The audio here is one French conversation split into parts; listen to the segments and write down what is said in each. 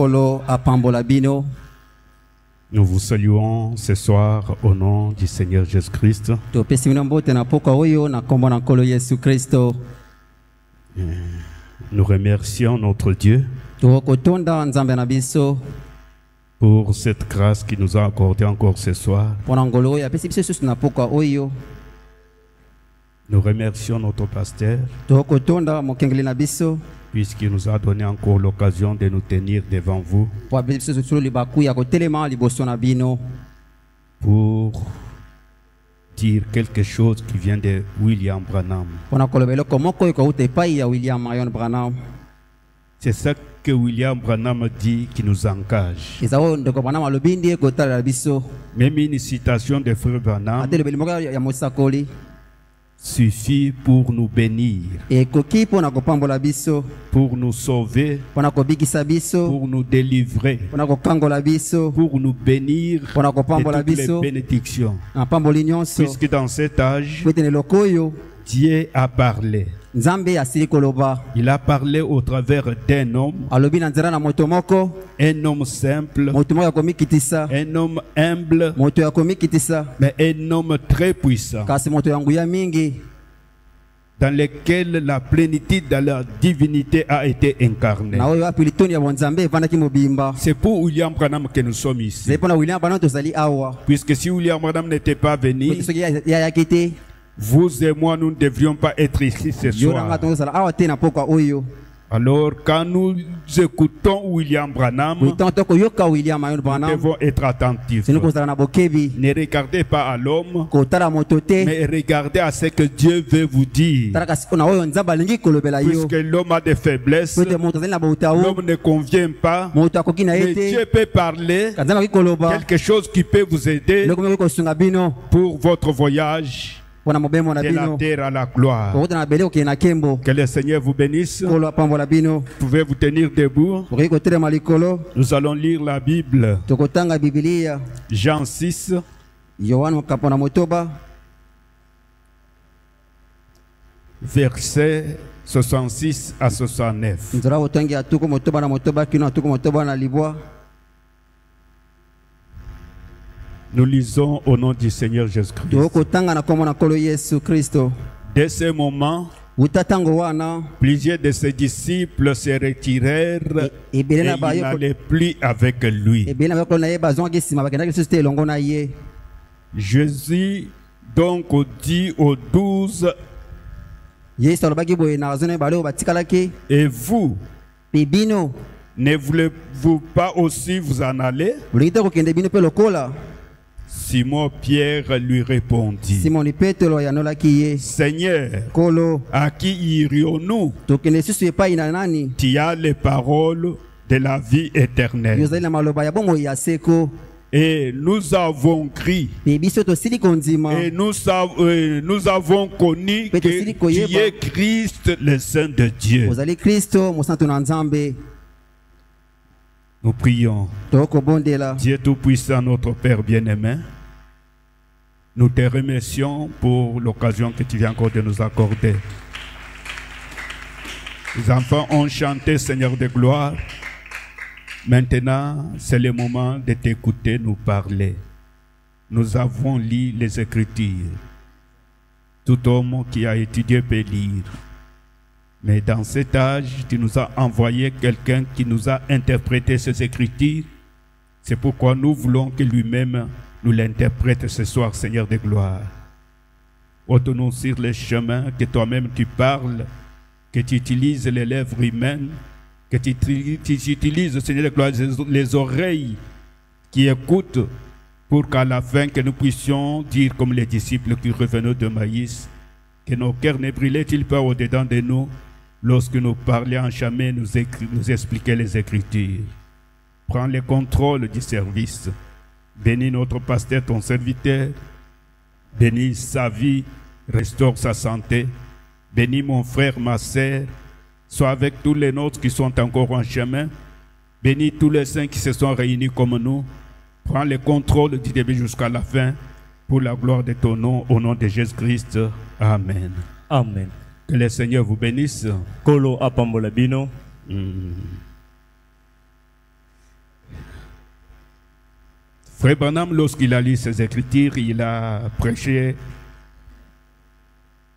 Kolo apambola bino. Nous vous saluons ce soir au nom du Seigneur Jésus-Christ. Topesi bino mbote na pokwa oyo na kombo na Nkolo Yesu Kristo. Nous remercions notre Dieu Tokotonda nzambe na biso pour cette grâce qu'il nous a accordée encore ce soir. pona ngolo oyo apesi biso susu na pokwa oyo. Nous remercions notre pasteur Tokotonda mokengeli na biso puisqu'il nous a donné encore l'occasion de nous tenir devant vous po apesi biso susu libaku ya kotelema liboso na bino pour dire quelque chose qui vient de William Branham. pona koloba eloko moko oyo kouta epai ya William Marion Branham. C'est ça que William Branham dit qui nous engage. eza oyo ndeko Branham alobi ndi ekotalela biso. Même une citation de frère Branham ate lobeli moko ya mosakoli suffit pour nous bénir, ekoki mpona kopambola biso, pour nous sauver, mpona kobikisa biso, pour nous délivrer, mpona kokangola biso, pour nous bénir mpona kopambola de toutes les biso bénédictions. na pamboli nyonso. Puisque dans cet âge, po ete na eloko oyo Dieu a parlé. nzambe asili koloba. Il a parlé au travers d'un homme, alobi na nzela na moto moko, un homme simple, moto moko ya komikitisa, un homme humble, moto ya komikitisa, mais un homme très puissant, kasi moto ya nguya mingi, dans lequel la plénitude de la divinité a été incarnée. na oyo api litoni ya bonzambe evandaki mobimba. C'est pour William Branham que nous sommes ici. zali mpona William Branham tozali awa. Puisque si William Branham n'était pas venu, Soki soki yayaki te, vous et moi, nous ne devrions pas être ici ce yo na nga soir. tozala awa te na pokwa oyo. Alors, quand nous écoutons William Branham, nous Koitango tokoyoka William Marion Branham, devons être attentifs. sino kozala na bokebi, Ne regardez pas à l'homme, kotala moto te, mais regardez à ce que Dieu veut vous dire. tala kasi na oyo nzambe alingi kolobela yo. Puisque l'homme a des faiblesses, po ete moto azali na boutao, l'homme ne convient pas, moto akoki na ye mais te, Dieu peut parler ka nzambe akoki koloba quelque chose qui peut vous aider eloko moko kosunga bino pour votre voyage mpona mobembo na de la bino, terre à la gloire. kokota na bele kokende na nkembo. Que le Seigneur vous bénisse. Kolo apambola bino, Vous pouvez vous tenir debout. okoki kotelema likolo. Nous allons lire la Bible. Tokotanga Biblia, Jean 6, Yohana mokapo na motoba, versets 66 à 69. nzela kotangi ya tuku motoba na motoba kino na tuku motoba na libwa. Nous lisons au nom du Seigneur Jésus-Christ. Tokotanga na kombo na Nkolo Yesu Kristo. Dès ce moment, Uta tango wana, plusieurs de ses disciples se retirèrent et ebele na ils bayo n'allaient plus avec lui. ebele na bakolo na ye bazwaki nsima bakendaki lisusu te elongo na ye. Jésus donc dit aux 12, Yesu alobaki boye na bazwi na ye bale oyo batikalaki, et vous, mpe bino ne voulez-vous pas aussi vous en aller? olingi te kokende bino mpe lokola? Simon Pierre lui répondit, Simoni Petelo ayanolaki ye, Seigneur, Nkolo, à qui irions-nous? tokende lisusu epai na nani? Tu as les paroles de la vie éternelle. Yo ozali na maloba ya bomoi ya seko, Et nous avons crié, mpe biso tosili kondima, et nous avon connu que tu es Christ, le Saint de Dieu. ozali Kristo mosantu na Nzambe. Nous prions. Tokobondela. Dieu Tout-Puissant, notre Père bien-aimé, nous te remercions pour l'occasion que tu viens encore de nous accorder. Les enfants ont chanté Seigneur de gloire. Maintenant, c'est le moment de t'écouter nous parler. Nous avons lu les Écritures. Tout homme qui a étudié peut lire. Mais dans cet âge, tu nous as envoyé quelqu'un qui nous a interprété ces Écritures. C'est pourquoi nous voulons que lui-même nous l'interprète ce soir, Seigneur de gloire. Ôte-nous sur les chemins, que toi-même tu parles, que tu utilises les lèvres humaines, que tu utilises, Seigneur de gloire, les oreilles qui écoutent, pour qu'à la fin, que nous puissions dire comme les disciples qui revenaient de Maïs, que nos cœurs ne brillaient-ils pas au-dedans de nous, lorsque nous parlions en chemin, nous expliquer les Écritures. Prends le contrôle du service. Bénis notre pasteur, ton serviteur. Bénis sa vie, restaure sa santé. Bénis mon frère, ma sœur. Sois avec tous les nôtres qui sont encore en chemin. Bénis tous les saints qui se sont réunis comme nous. Prends le contrôle du début jusqu'à la fin, pour la gloire de ton nom, au nom de Jésus-Christ. Amen. Amen. Que le Seigneur vous bénisse. Kolo apambola bino. Frère Branham, lorsqu'il a lu ses Écritures, il a prêché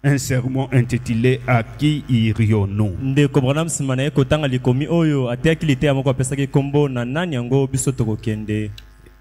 un sermon intitulé « À qui irions-nous » Ndeko Branham simana ye kotanga likomi oyo ateki lite ya moko apesaki kombo na nani yango biso tokokende.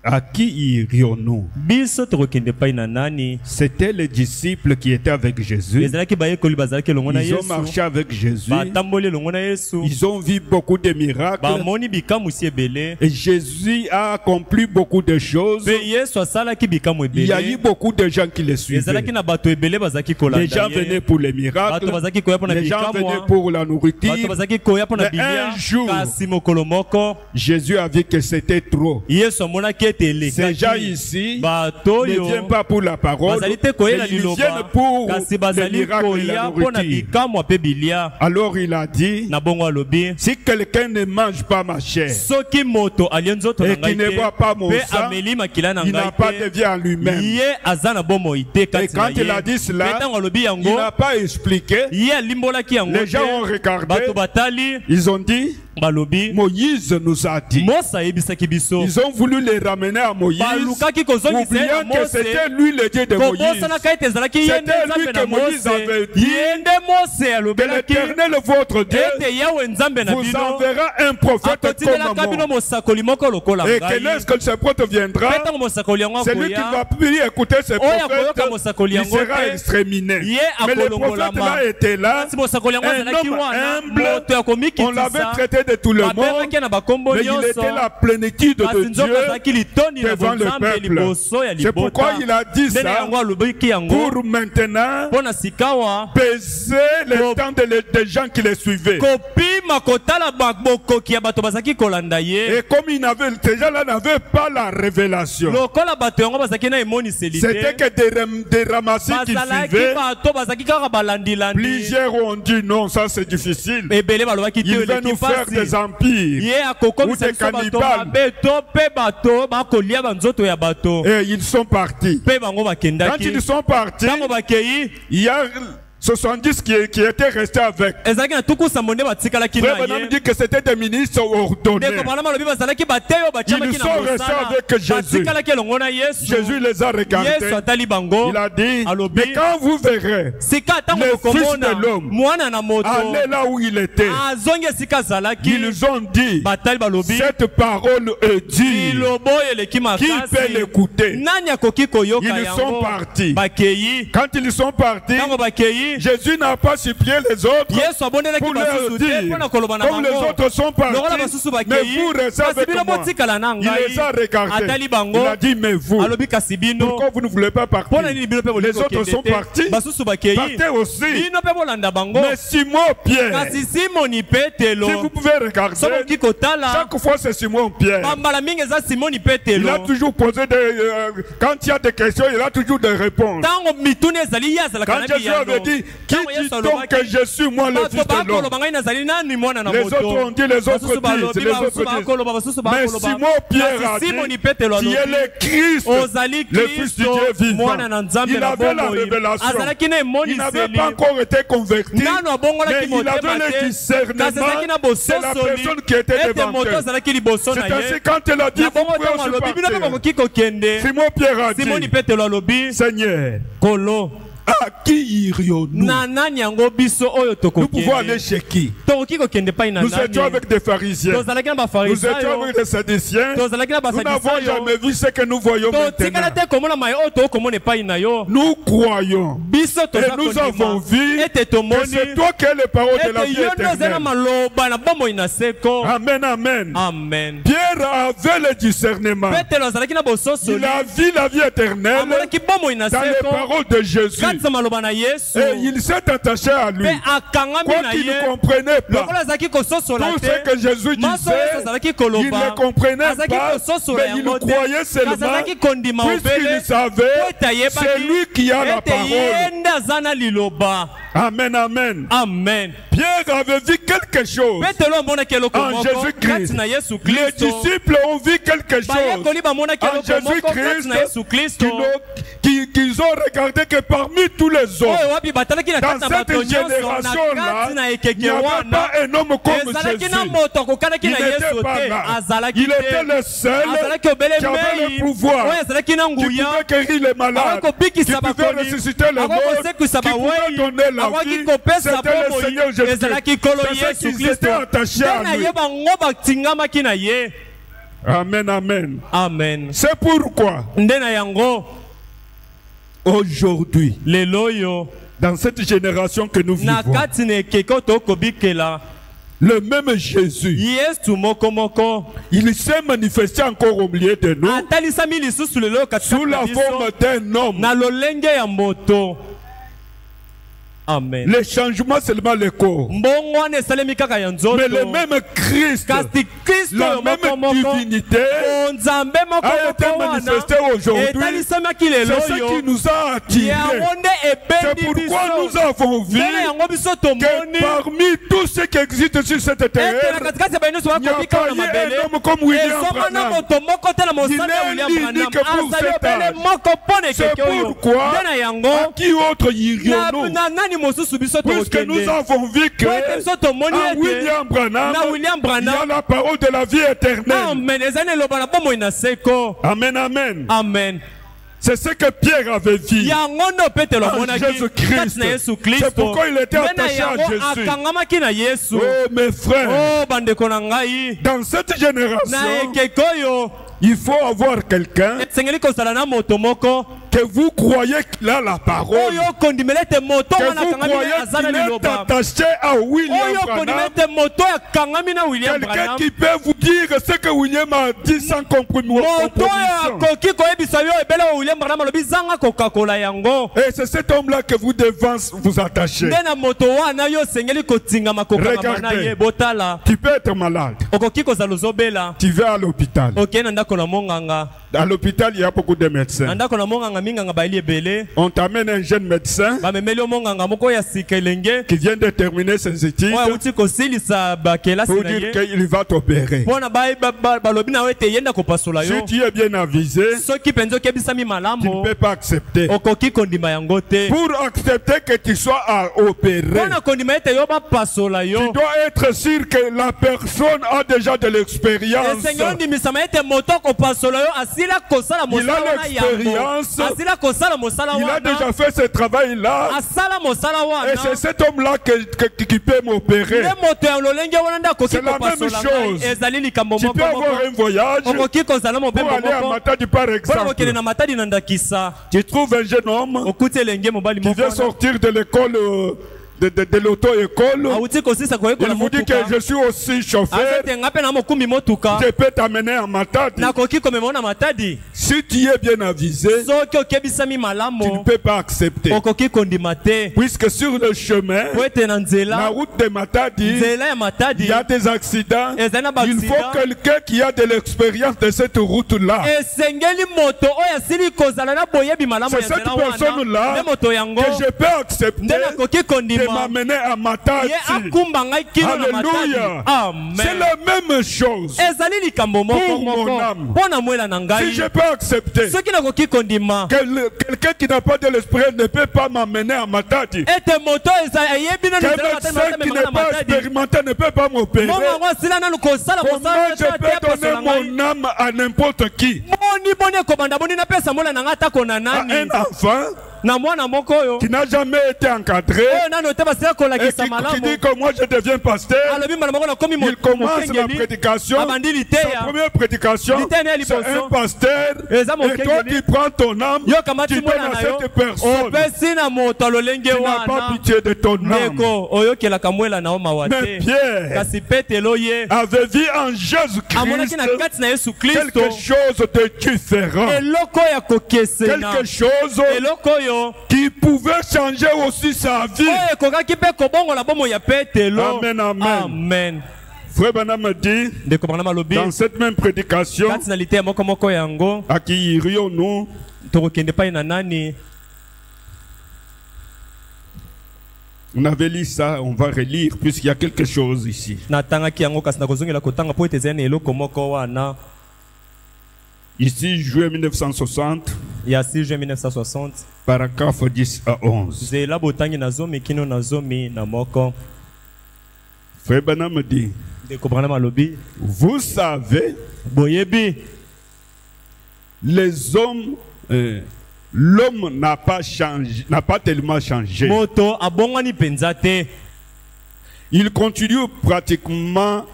À qui irions-nous? Biso tokokende pai na nani? C'était les disciples qui étaient avec Jésus. Ezalaki bayekoli bazalaki elongo na Ils ont Yesu. marché avec Jésus. Batamboli elongo na Yesu. Ils ont vu beaucoup de miracles. Bamoni bikamusi ebele. Et Jésus a accompli beaucoup de choses. Pe Yesu asalaki bikamu ebele. Il y a eu beaucoup de gens qui les suivaient. Ezalaki na bato ebele bazalaki kolanda. Les gens venaient pour les miracles. Bato bazalaki koya pona Les gens bikamu. venaient pour la nourriture. Bato bazalaki koya pona Mais bilia. un jour, kasi mokolo moko Jésus a vu que c'était trop. Yesu amonaki ete Ces gens elekaki. ici Bato ne yo viennent pas pour la parole, bazali te mais koyela ils liloba. viennent pour Kasi les bazali miracles et la koya pona nourriture. bikamu ape bilia. Alors il a dit, Na bongo alobi. si quelqu'un ne mange pas ma chair Soki moto alie nzoto na et qui ngai ne te, boit pas mon pe sang, ameli makila na il n'a pas ngai de vie en te, lui-même. ye aza na bomoi te Et kati na quand il a ye. dit cela, Pe tango alobi il yango, n'a pas expliqué. ye alimbolaki yango Les gens ont te. regardé, Bato batali, ils ont dit, balobi, Moïse nous a dit. Mosa yebisaki biso. Ils ont voulu les ramener à Moïse, Balukaki kozongisa ye na oubliant que Mose. c'était lui le Dieu de Moïse. Kobosanaka ete ezalaki ye nde C'était lui Nzambe que na Moïse Mose. avait dit, Ye nde Mose que alobelaki l'Éternel votre Dieu ete Yawe Nzambe na vous bino enverra un prophète akotindelaka comme bino moi. mosakoli moko lokola Et ngai. que lorsque ce prophète viendra, Pe tango mosakoli yango celui qui akoya, va plus écouter ce akoyoka prophète, mosakoli il yango sera te. exterminé. Ye Mais le akolongolama. prophète là était là, Kasi mosakoli yango un azalaki homme wana humble, moto ya on l'avait komikitisa traité de tout le monde, babengaki na bakombo mais il nyonso était la plénitude de kasi nzoka Dieu azalaki litoni na devant le bonzambe peuple. liboso ya C'est pourquoi libota il a dit ndenge ça, yango alobaki yango pour maintenant mpo na sikawa peser le temps des gens qui les suivaient. kopima kotala bokoki ya bato bazalaki kolanda ye Et comme ces gens-là n'avaient pas la révélation, lokola bato yango bazalaki na emoniseli c'était te que des ramassis qui bazalaki suivaient. bato bazalaki kaka balandilandi Plusieurs ont dit non, ça c'est difficile. ebele balobaki te Il va eleki nous faire des pasi empires. ye akokomisa Ou des biso bato cannibales. mabe to mpe bato bakolia banzoto ya bato Et ils sont partis. mpe bango Quand bakendaki ils sont partis, ntango bakei il y a 70 qui étaient restés avec. ezalaki na tuku sambo nde batikalaki Frère na Branham ye dit que c'était des ministres ordonnés. ndeko Branham alobi bazalaki bateyo Ils batiamaki sont na restés mosala avec Jésus. batikalaki elongo na yesu Jésus les a regardés. yesu atali bango Il a dit, alobi mais quand vous verrez sika ntango le bokomona Fils de l'homme mwana na moto aller là où il était, azongi esika azalaki ils ont dit, batali balobi cette parole est dure. liloba oyo eleki Qui peut makasi l'écouter? nani akoki koyoka Ils sont yango partis. bakei Quand ils sont partis, ntango bakei Jésus n'a pas supplié les autres yesu abondelaki pour leur basusu te dire, mpo na koloba na comme les bango autres sont lokola partis, basusu mais bakei vous restez kasi avec bino moi. botikala na Il les a ngai regardés. atali bango Il a dit, mais vous, alobi kasi bino pourquoi vous ne voulez pas partir? mpo na nini bino mpe Les bolingi autres sont kokende partis. te basusu bakei Partez aussi. bino mpe bolanda bango Mais Simon Pierre, kasi simoni si petelo vous pouvez regarder, sokoki kotala chaque fois c'est Simon Pierre. bambala mingi eza simoni Il a petelo toujours posé quand il y a des questions, il a toujours des réponses. ntango mituni ezali ye azalaka Quand na Jésus avait dit, qui Ntango Yesu dit donc alobaki, que je suis moi le bato Fils de l'homme? bakoloba ngai nazali nani mwana na Les moto autres ont dit, les autres basusu balobi disent, les autres basusu disent. bakoloba basusu Mais bakoloba Simon Pierre a kasi dit, simoni petelo tu es alobi le Christ, ozali le Fils du kristo Dieu vivant. mwana na nzambe Il na avait la bomoi révélation. azalaki na Il n'avait emoniseli pas encore été converti, nano mais abongolaki il motema avait le te discernement kasi azalaki na de la bososoli personne qui était ete devant moto eux. azalaki liboso C'est na ainsi ye quand il a dit, na vous bongo pouvez ntango aussi alobi bino mpe partir. bakoki kokende Simon Pierre a simoni dit, petelo alobi Seigneur, kolo à qui irions-nous? na nani yango biso oyo Nous pouvons aller tokokende chez qui? tokoki kokende pai na Nous étions nani avec des pharisiens. tozalaki na Nous étions bafarisayo avec des sadduciens. tozalaki na Nous n'avons basadisayo jamais vu ce que nous voyons totikala maintenant. te komona mai oyo tokomona epai na yo Nous croyons. biso Et nous avons vu ete que tomoni c'est toi qui es le parole de la ete vie yo nde oza na éternelle. maloba na bomoi na seko Amen, amen. amen Pierre avait le discernement. petelo azalaki na Il bososoli a vu la vie éternelle amonaki bomoi na dans les seko paroles de Jésus. kati ya maloba na yesu Et il s'est attaché à lui. mpe akangami Quoi na qu'il ne ye comprenait pas. lokola azalaki kososola Tout te ce que Jésus maso yesu disait, azalaki il koloba ne comprenait azalaki pas, kososola mais il yango te croyait kasi seulement, azalaki kondima puisqu'il obele savait, po ete c'est ayebaki lui qui a la ete ye parole. nde aza na liloba Amen, amen. Amen. Pierre avait vu quelque chose en Jésus-Christ. Les disciples ont vu quelque chose en Jésus-Christ qu'ils ont regardé que parmi tous les hommes, dans cette génération-là, il n'y avait pas un homme comme Jésus. Il n'était pas là. Il était le seul qui avait le pouvoir, qui pouvait guérir les malades, qui pouvait ressusciter les morts, qui pouvait donner la vie. C'était le Seigneur Jésus-Christ. C'est ce qu'ils étaient attachés à lui. Amen, amen. Amen. C'est pourquoi aujourd'hui, dans cette génération que nous vivons, le même Jésus, il s'est manifesté encore au milieu de nous sous la forme d'un homme. Amen. Le changement seulement le corps. Mais le même Christ, la même divinité a été manifesté aujourd'hui. C'est ce qui nous a attirés. C'est pourquoi nous avons vu que parmi tous ceux qui existent sur cette terre, il n'y a pas eu un homme comme William Branham. Il est l'unique pour cet âge. C'est pourquoi à qui autre irions-nous? Puisque nous avons vu que à William Branham, il y a la parole de la vie éternelle. Amen, amen. Amen. C'est ce que Pierre avait vu en Jésus-Christ. C'est pourquoi il était attaché à Jésus. Oh mes frères, dans cette génération, il faut avoir quelqu'un que vous croyez qu'il a la parole, que vous croyez qu'il est attaché à William Branham, quelqu'un qui peut vous dire ce que William a dit sans compromission. Et c'est cet homme-là que vous devez vous attacher. Regardez, tu peux être malade, tu vas à l'hôpital. À l'hôpital, il y a beaucoup de médecins. On t'amène un jeune médecin qui vient de terminer ses études pour dire qu'il va t'opérer. Si tu es bien avisé, tu ne peux pas accepter. Pour accepter que tu sois opéré, tu dois être sûr que la personne a déjà de l'expérience. Il a l'expérience. Il a déjà fait ce travail-là. Et c'est cet homme-là qui peut m'opérer. C'est la même chose. Tu peux avoir un voyage pour aller à Matadi par exemple. Tu trouves un jeune homme qui vient sortir de l'école de l'auto-école. Il vous dit que je suis aussi chauffeur. Je peux t'amener à Matadi. Si tu es bien avisé, tu ne peux pas accepter. Puisque sur le chemin, la route de Matadi, il y a des accidents. Il faut quelqu'un qui a de l'expérience de cette route-là. C'est cette personne-là que je peux accepter de m'amener à Matadi. Alléluia. C'est la même chose pour mon âme. Si je peux accepter quelqu'un qui n'a pas de l'esprit ne peut pas m'amener à Matadi, qu'un médecin qui n'est pas expérimenté ne peut pas m'opérer, comment je peux donner mon âme à n'importe qui? À un enfant qui n'a jamais été encadré et qui dit que moi je deviens pasteur, il commence la prédication. Sa première prédication, c'est un pasteur, et toi tu prends ton âme, tu donnes à cette personne. Tu n'as pas pitié de ton âme. Mais Pierre avait vu en Jésus-Christ quelque chose de différent, quelque chose qui pouvait changer aussi sa vie. Amen, amen. Amen. Frère Branham dit, dans cette même prédication, à qui irions-nous? On avait lu ça, on va relire puisqu'il y a quelque chose ici. natangaki yango kasi nakozongela kotanga po ete ezali na eloko moko wana Ici, juillet 1960, ya 6 juin 1960 paragraphe 10 à 11. nzela botangi na zomi kino na zomi na moko. Frère Branham me dit, ndeko Branham alobi vous savez, boyebi les hommes, l'homme n'a pas changé, n'a pas tellement changé. moto abongwani mpenza te, Il continue pratiquement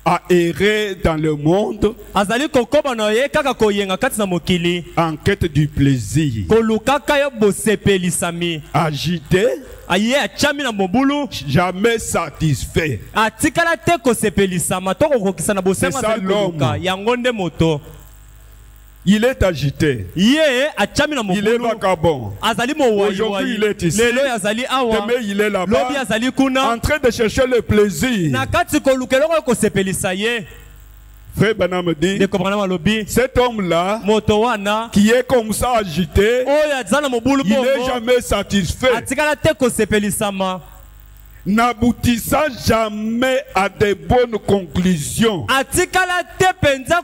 à errer dans le monde azali kokoba na ye kaka koyenga kati na mokili en quête du plaisir. kolukaka yo bosepelisami, Agité, aye achami na mobulu jamais satisfait. atikala te kosepelisama to kokokisa na bosengo C'est ça, azali koluka l'homme. yango nde moto. Il est agité. Ye achami na Il est mobulu vagabond. azali Aujourd'hui, il est ici. lelo azali awa Demain, il est lobi là-bas azali kuna en train de chercher le plaisir. na kati koluka eloko ya kosepelisa ye. Frère Branham me dit, ndeko Branham alobi cet homme-là moto wana qui est comme ça agité, oyo aza na mobulu il n'est bongo jamais satisfait, atikala te kosepelisama, n'aboutissant jamais à de bonnes conclusions, atikala te mpenza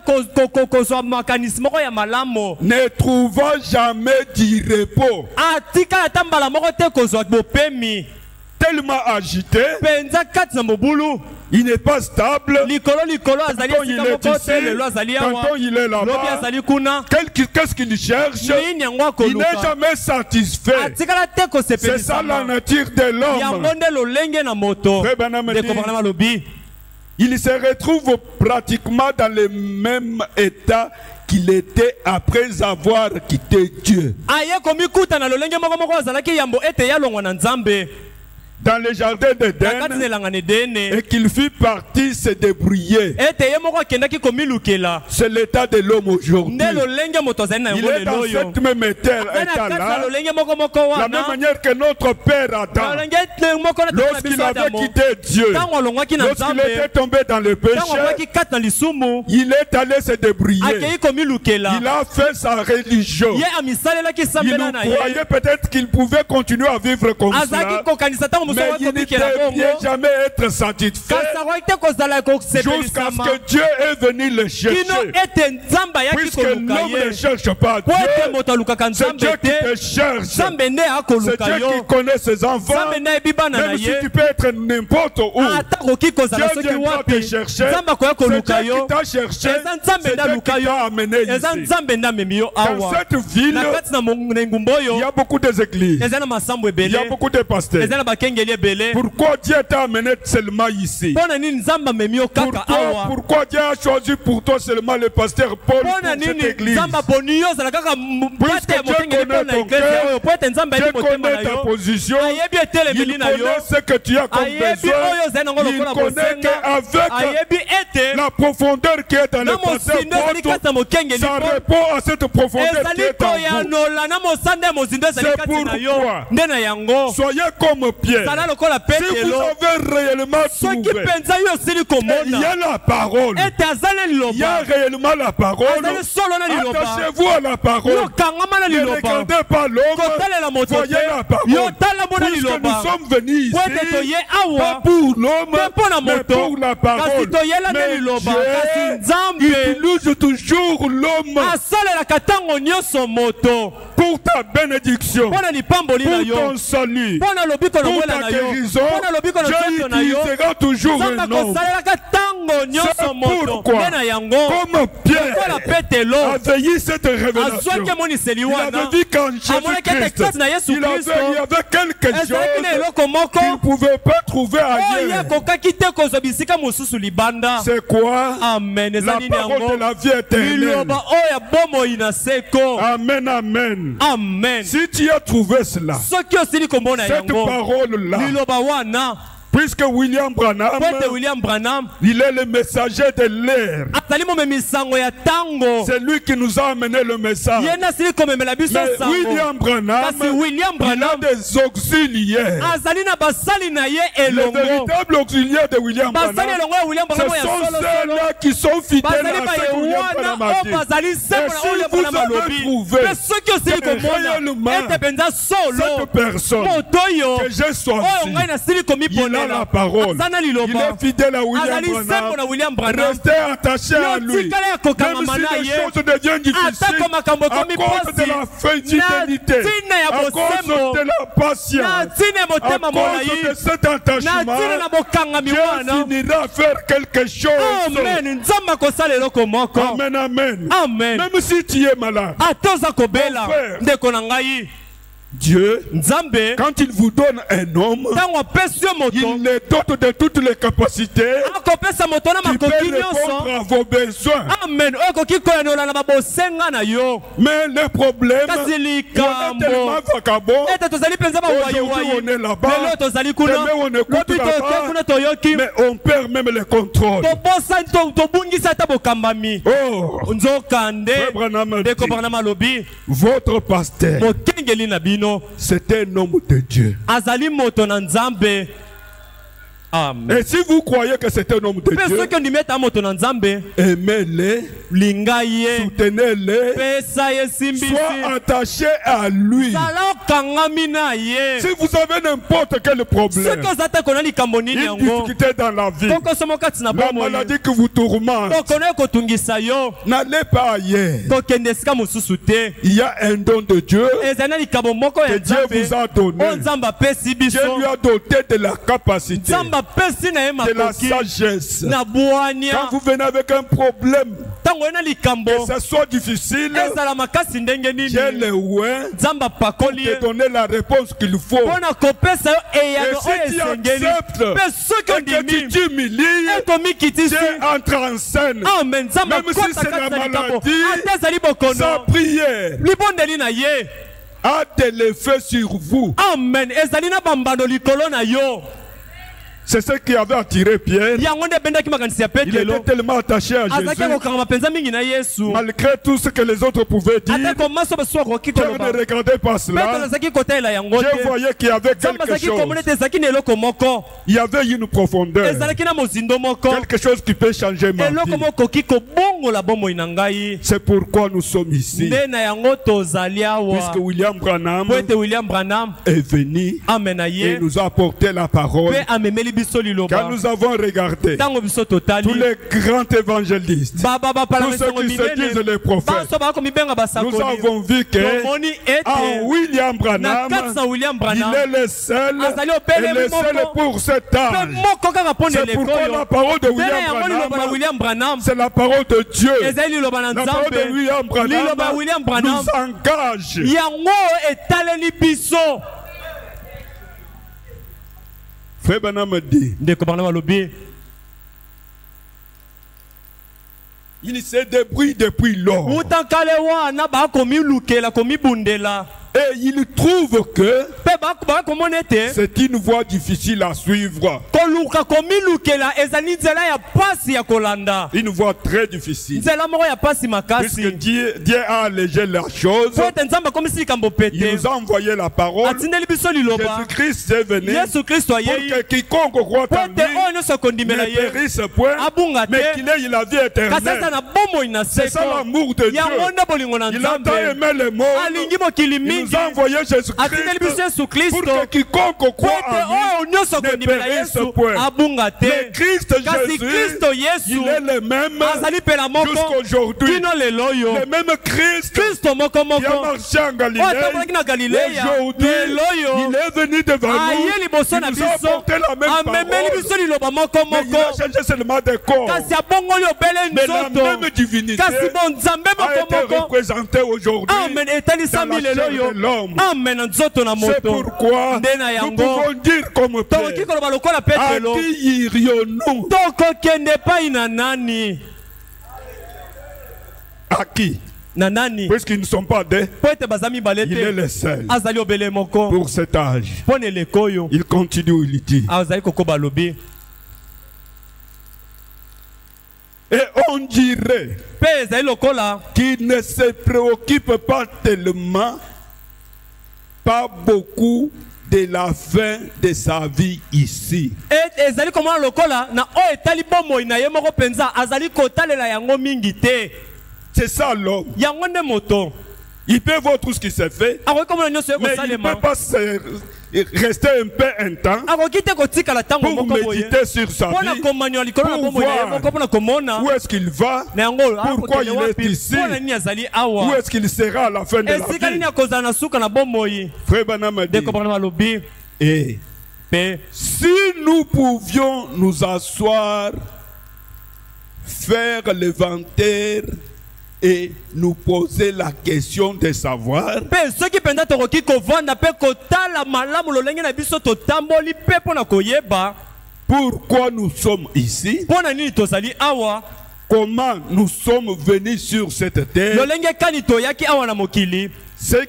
kozwa makanisi moko ya malamu, ne trouvant jamais du repos, atikala ta mbala moko te kozwa bopemi tellement agité, mpenza kati na mobulu il n'est pas stable. likolo azali Quand il esika est moko te, ici, lelo azali awa tantôt il est lobi là-bas. azali kuna, Qu'est-ce qu'il cherche? nini yango Il n'est akoluka jamais satisfait. atikala te C'est ça la kosepelisama, nature de l'homme. yango nde lolenge na moto. Frère Branham me ndeko dit, Branham alobi il se retrouve pratiquement dans le même état qu'il était après avoir quitté Dieu. aye komikuta na lolenge moko azalaki yambo ete yalongwa na Nzambe Dans le jardin na kati d'Éden, na elanga na Edene, et qu'il fut parti se débrouiller. ete ye moko akendaki komilukela. C'est l'état de l'homme aujourd'hui. nde lolenge moto azali na Il yango est dans lelo oyo cette même Azali na kati na état-là, lolenge moko la même wana manière que notre père na Adam, lolenge moko na tata na lorsqu'il biso avait Adamo, quitté Dieu, ntango alongwaki na lorsqu'il Nzambe, était tombé dans le ntango péché, alongwaki kati na lisumu, il est allé se débrouiller. akei komilukela, Il a fait sa religion. ye amisalelaki Il sambela na ye, croyait peut-être qu'il pouvait continuer à vivre comme azalaki ça, kokanisa ntango mosusu mais il ne akomikela bongo, devait jamais être satisfait kasi akoki te kozala jusqu'à ce kosepelisama que Dieu est venu le kino chercher. ete Nzambe ayaki Puisque koluka l'homme ne ye, cherche pas po ete Dieu, moto alukaka c'est Nzambe Dieu qui te, te cherche. Nzambe nde C'est akoluka Dieu yo, qui connaît ses enfants. Nzambe nde ayebi bana na Même si ye, tu peux être n'importe où, ata koki kozala Dieu soki viendra te wapi, chercher. Nzambe akoya C'est koluka Dieu yo, qui t'a cherché. eza Nzambe C'est nde Dieu aluka qui yo, t'a amené eza ici. Nzambe nde amemi yo Dans awa. cette ville, Na kati na ngumba il y oyo a beaucoup d'églises. eza na masambo Il y a ebele, beaucoup de pasteurs. eza na bakengeli ebele. Pourquoi Dieu t'a amené seulement ici? Mpo na nini Nzambe amemi yo kaka awa? Pourquoi Dieu a choisi pour toi seulement le pasteur Paul Mpo na pour cette nini église? Nzambe aponi yo ozala kaka mpate ya mokengeli mpo na eglise oyo, po ete Nzambe ayebi Dieu motema na connaît ta yo, position. ayebi etelemeli Il na yo, connaît ce que tu as comme ayebi besoin. oyo ozali nango Il lokola connaît bosenga, qu'avec ayebi ete la profondeur qui est dans na le pasteur mosindo ezali Paul, kati na mokengeli ça mpo répond à cette profondeur qui ezali est en vous. koyanola na mosanda ya mozindo ezali C'est kati na yo, pourquoi nde na yango soyez comme Pierre. zala lokola Si vous Petelo, avez réellement soki trouvé, mpenza yo osili il y komona a la parole. ete azali Il y a liloba, réellement la parole. azali solo na liloba, Attachez-vous à la parole. yo kangama na Ne liloba, regardez pas l'homme. kotalela moto Voyez te, la parole. yo tala mona Puisque liloba, nous sommes venus po ete ici, toye pas awa pour l'homme, te mpo na mais moto, pour la kasi parole. toyela nde Mais liloba, kasi Dieu Nzambe utilise toujours l'homme asalelaka ntango nyonso moto pour ta bénédiction, mpo na lipamboli na pour yo, ton salut, mpo na lobiko na pour mwela ta na yo, guérison. mpo na lobiko na Dieu nzoto na yo, utilisera toujours Nzambe un homme. akosalelaka ntango nyonso moto, pourquoi, nde na yango comme Pierre lokola Petelo a veillé cette révélation, azwaki emoniseli il wana, avait vu qu'en amonaki ete Jésus-Christ, kati na Yesu il Kristo avait quelque ezalaki na chose eloko moko qu'il ne pouvait pas trouver oyo ailleurs. akokaki te kozwa bisika mosusu libanda. C'est quoi? Amen. La Eza nini parole de yango? la vie éternelle. Liloba oyo ya bomoi na seko. Amen, amen. Amen. Si tu as trouvé cela, Soki osili komona cette yango, parole-là, liloba wana Puisque William Branham, William Branham il est le messager de l'air. C'est lui qui nous a amené le message. Mais William Branham, il a des auxiliaires. Les véritables auxiliaires de William Branham, ce sont ceux-là qui sont fidèles à ce que William Branham a dit. Et si vous avez trouvé réellement cette personne que j'ai choisie, il a la parole, il est fidèle à William Branham, restez attaché à lui, même si les choses deviennent difficiles à cause de la fidélité, à cause de la patience, à cause de cet attachement. Dieu finira à faire quelque chose. Amen, amen. Même si tu es malade, Dieu, quand il vous donne un homme, il le dote de toutes les capacités qui peuvent répondre à vos besoins. Mais le problème, on est tellement vagabond. Aujourd'hui on est là-bas, demain on écoute là-bas, mais on perd même le contrôle. Oh, Frère Branham dit, votre pasteur, c'est un homme de Dieu. Amen. Et si vous croyez que c'est un homme de Dieu, aimez-le, soutenez-le, soyez attachés à lui. Si vous avez n'importe quel problème, une difficulté dans la vie, la maladie que vous tourmente, n'allez pas ailleurs. Il y a un don de Dieu que Dieu vous a donné. Dieu lui a doté de la capacité, de la sagesse. Quand vous venez avec un problème, que ce soit difficile, Dieu le ouin pour te donner la réponse qu'il faut. Et si tu acceptes et que tu t'humilies, Dieu entre en scène. Même si c'est la maladie, sa prière a de l'effet sur vous. Amen. C'est ce qui avait attiré Pierre. Il était tellement attaché à Jésus. Malgré tout ce que les autres pouvaient dire, Pierre ne regardait pas cela. Dieu voyait qu'il y avait quelque chose. Il y avait une profondeur. Quelque chose qui peut changer ma vie. C'est pourquoi nous sommes ici. Puisque William Branham est venu et nous a apporté la parole. Quand nous avons regardé tous les grands évangélistes, tous ceux qui se disent les prophètes, nous avons vu que William Branham, il est le seul et le seul pour cet âge. C'est pourquoi la parole de William Branham, c'est la parole de Dieu. La parole de William Branham nous engage. Frère Branham dit, il se débrouille depuis lors. Et il trouve que c'est une voie difficile à suivre. Une voie très difficile. Puisque Dieu a allégé la chose, il nous a envoyé la parole. Jésus-Christ est venu pour que quiconque croit en lui ne périsse point, mais qu'il ait la vie éternelle. C'est ça l'amour de Dieu. Il a tant aimé le monde. Il nous a envoyé Jésus-Christ pour que quiconque croit en lui ne périsse point. Mais Christ Jésus, il est le même jusqu'aujourd'hui. Le même Christ qui a marché en Galilée. Aujourd'hui, il est venu devant nous. Il nous a apporté la même parole. Mais il a changé seulement de corps. Mais la même divinité a été représentée aujourd'hui dans la chair de l'homme. C'est pourquoi nous pouvons dire comme Pierre, à qui irions-nous? À qui? na nani Puisqu'ils ne sont pas deux, po ete baza mibale il est te le seul. azali obele moko Pour cet âge, mpo na eleko oyo il continue, il dit. azali kokoba alobi Et on dirait mpe ezali lokola qu'il ne se préoccupe pas tellement, pas beaucoup de la fin de sa vie ici. ezali komona lokola na oyo etali bomoi na ye moko mpenza azali kotalela yango mingi te. C'est ça l'homme. Yango nde moto Il peut voir tout ce qui s'est fait, akoki komona nyonso ye mais il ne kosalema peut pas rester un peu un temps akoki te kotikala ntango pour moko boye méditer sur sa mpo na vie, komanyola likolo na pour bomoi na ye voir moko mpo na komona où est-ce qu'il va, na yango pourquoi akokende il est wapi ici, mpo na nini azali où awa est-ce qu'il sera à la fin de la esika nini vie. akozala na suka na bomoi Frère Branham a dit, ndeko bana balobi et mpe si nous pouvions nous asseoir, faire l'inventaire et nous poser la question de savoir mpe soki mpenza tokoki kovanda mpe kotala malamu lolenge na biso totamboli mpe mpo na koyeba pourquoi nous sommes ici, mpo na nini tozali awa comment nous sommes venus sur cette terre, lolenge kani toyaki awa na mokili ce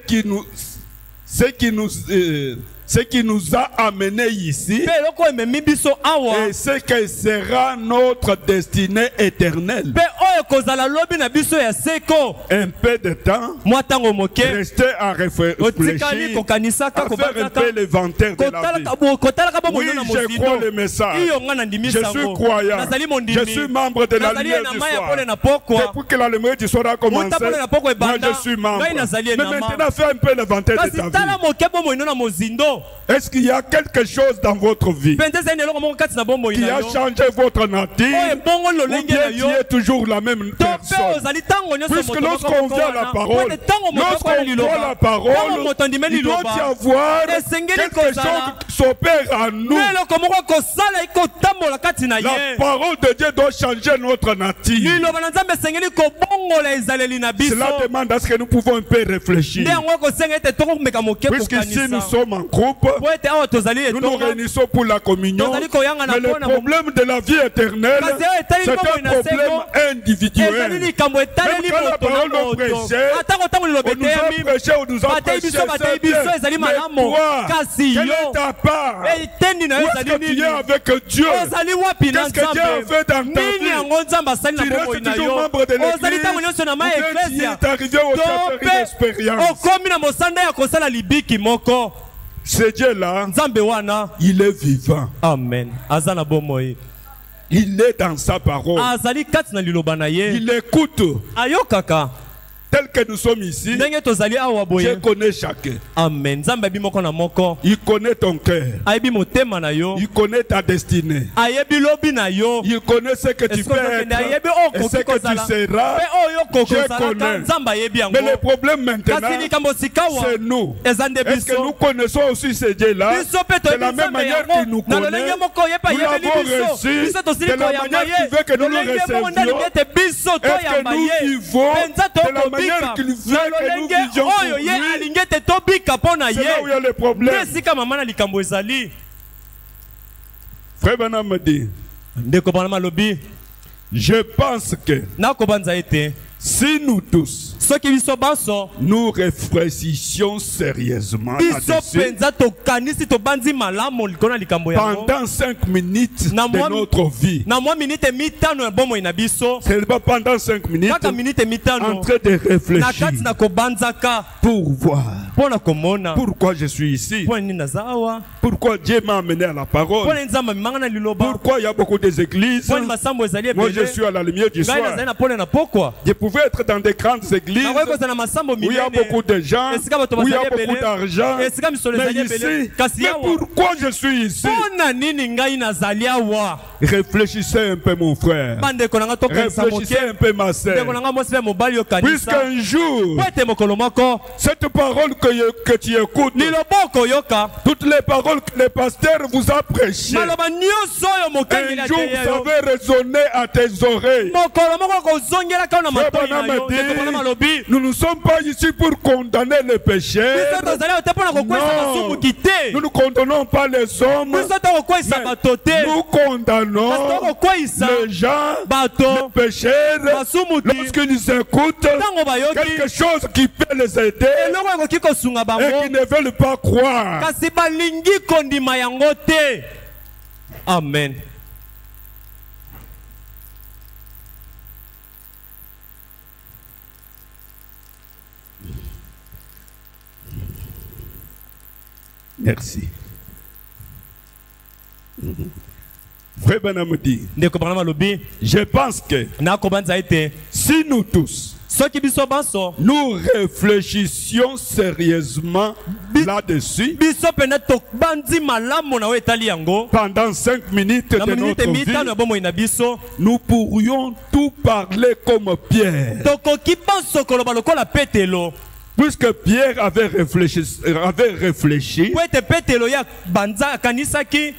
qui nous a amenés ici mpe eloko ememi biso awa et ce que sera notre destinée éternelle. mpe oyo kozala lobi na biso ya seko Un peu de temps, mwa ntango moke rester à otikali réfléchir, kokanisaka à faire un kobakaka peu l'inventaire de la vie. kotalaka Oui, bomoi na je crois le mosindo message. iyo nga na ndimi Je suis sango croyant. nazali Je mondimi suis membre de la nazali lumière na du mai ya pole soir. na pokwa Depuis que la lumière du soir a commencé, Muta pole na pokwa moi ebanda, je suis membre. ngai nazali Mais enama. maintenant, fais un peu l'inventaire de kasi ta tala vie. moke bomoi no na mozindo Est-ce qu'il y a quelque chose dans votre vie mpenza ezali na eloko moko kati na bomoi qui na a yo changé votre nature oyo ebongo ou lolenge bien na tu yo es toujours la même to mpe personne? ozali ntango nyonso Puisque moto lorsqu'on moko vient à la wana. parole, Pote ntango moto lorsqu'on akoya liloba, voit la ntango parole, moto andimi il doit y liloba avoir esengeli quelque kozala chose qui s'opère en nous. na eloko moko kosala ekotambola kati na La ye parole de Dieu doit changer notre nature. liloba na nzambe esengeli kobongola ezaleli na biso Cela demande à ce que nous pouvons un peu réfléchir. nde yango kosenga ete tokomeka moke Puisqu'ici nous kokanisa sommes en groupe, po ete awa tozali nous nous etonga réunissons pour la communion. tozali koyangana Mais le mpona problème de la vie éternelle, Kasi oyo etali c'est bomoi un na problème sengo, ezali individuel. likambo etaleli Même quand la moto na parole nous moto prêchait, atako ntango liloba On nous a eteyami prêché, on nous a bateyi prêché, biso bateyi c'est bien. biso ezali Mais malamu toi, kasi quelle yo est ta part? etendi na Où yo est-ce ezali que tu nini es avec Dieu? ozali wapi na Qu'est-ce que Dieu a fait dans nzambe ta nini vie? yango nzambe asali na Tu bomoi restes na toujours yo membre de ozali l'église, ntango nyonso na mai ya ou bien tu eklesia es arrivé au to château mpe d'expérience. okomi na mosanda ya kosala libiki moko Ce Dieu-là, nzambe wana il est vivant. amen aza na bomoi Il est dans sa parole. azali kati na liloba na ye Il écoute. ayokaka Tel que nous sommes ici, ndenge tozali awa Dieu boye connaît chacun. amen nzambe ayebi moko na moko Il connaît ton cœur. ayebi motema na yo Il connaît ta destinée. ayebi lobi na yo Il connaît ce que tu Est-ce peux que ozokende ayebi être oyo et ce okoki que tu kozala seras. mpe oyo connais. kokozalaka nzambe ayebi yango Mais le problème maintenant, kasi likambo sikawa c'est nous. eza nde Est-ce que nous biso connaissons aussi ce Dieu-là biso mpe de toyebi la même nzambe manière qu'il yango nous na connaît? lolenge moko ye mpe Nous ayebeli l'avons biso reçu biso tosili de la koyamba manière qu'il veut que ye nous le lolenge moko nde alingi ete biso Est-ce que toyamba nous ye vivons mpenza de la manière tokobika qu'il na veut que nous lolenge vivions oyo pour ye lui? alingi ete tobika mpo na C'est là où il y ye a le problème. nde esika mama na likambo ezali Frère Branham me dit, ndeko bana malobi je pense que nakobanza ete si nous tous, soki biso banso nous réfléchissions sérieusement biso là-dessus, mpenza tokanisi tobanzi malamu likolo na likambo yango pendant 5 minutes Na de moi- notre vie, na mwa minite mitano ya bomoi na biso ce n'est pas pendant 5 minutes, kaka minite en mitano train de na réfléchir kati na kobanzaka pour voir mpo na komona pourquoi je suis ici, mpo na nini naza awa pourquoi Dieu m'a amené à la mpo parole, na nini nzambe amimanga na liloba pourquoi il y a beaucoup d'églises. mpo na masambo ezali Moi, je ebele suis à la lumière du ngai soir. nazali na pole na pokwa Je pouvais être dans des grandes églises nakoki kozala na masambo où il y a minene beaucoup de gens, esika bato où il y a bazali beaucoup ebele d'argent. esika misolo Mais ezali ebele ici, kasi mais awa pourquoi je suis ici? mpo na nini ngai nazali awa Réfléchissez un peu, mon frère. bandeko na nga tokanisa moke Réfléchissez un peu, ma sœur. ndeko na nga mwasi mpe mobali yokanisa Puisqu'un jour, po ete mokolo moko cette parole que tu écoutes, liloba okoyoka toutes les paroles que le pasteur vous a prêchées, maloba nyonso oyo mokengeli un jour, ateya ça yo va résonner à tes oreilles. mokolo moko okozongelaka yo na Frère matoi na Branham yo dit, ndeko bana malobi alobi nous ne sommes pas ici pour condamner les péchés. biso tozali awa te mpona kokweyisa masumu te Nous ne condamnons pas les hommes. biso tokokweyisa Mais bato te nous condamnons kasi tokokweyisa les gens, bato les pécheurs, masumu ti lorsqu'ils écoutent ntango bayoki quelque chose qui peut les aider eloko ekoki kosunga et bango qui ne veulent pas croire. kasi balingi kondima yango te. Amen. Merci. Frère Branham dit, ndeko Branham alobi je pense que nakobanza ete si nous tous, soki biso banso nous réfléchissions sérieusement là-dessus biso pene tobandi malamu na oyo etali yango pendant 5 minutes na de minute notre mitano vie, ya bomoi na biso nous pourrions tout parler comme Pierre. tokoki banso koloba lokola petelo Puisque Pierre avait réfléchi, po ete petelo ya banza akanisaki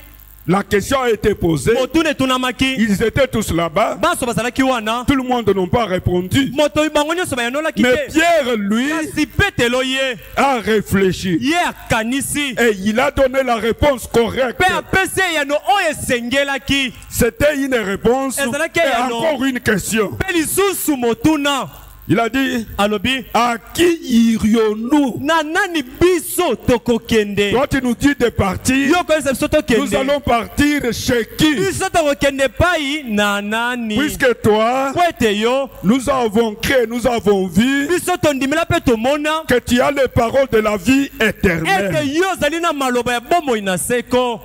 la question a été posée. motuna etunamaki Ils étaient tous là-bas. banso bazalaki wana Tout le monde n'a pas répondu. moto bango nyonso bayanolaki Mais te Pierre, lui, kasi petelo ye a réfléchi. ye akanisi Et il a donné la réponse correcte. mpe apesi eyano oyo esengelaki C'était une réponse Et et encore une question. mpe lisusu motuna Il a dit, alobi à qui irions-nous? na nani biso tokokende Toi, tu nous dis de partir. yo koyesa biso Nous tokende allons partir chez qui? biso tokokende pai na nani Puisque toi, po ete yo nous avons créé, nous avons vu biso tondimela mpe tomona que tu as les paroles de la vie ete éternelle. yo ozali na maloba ya bomoi na seko.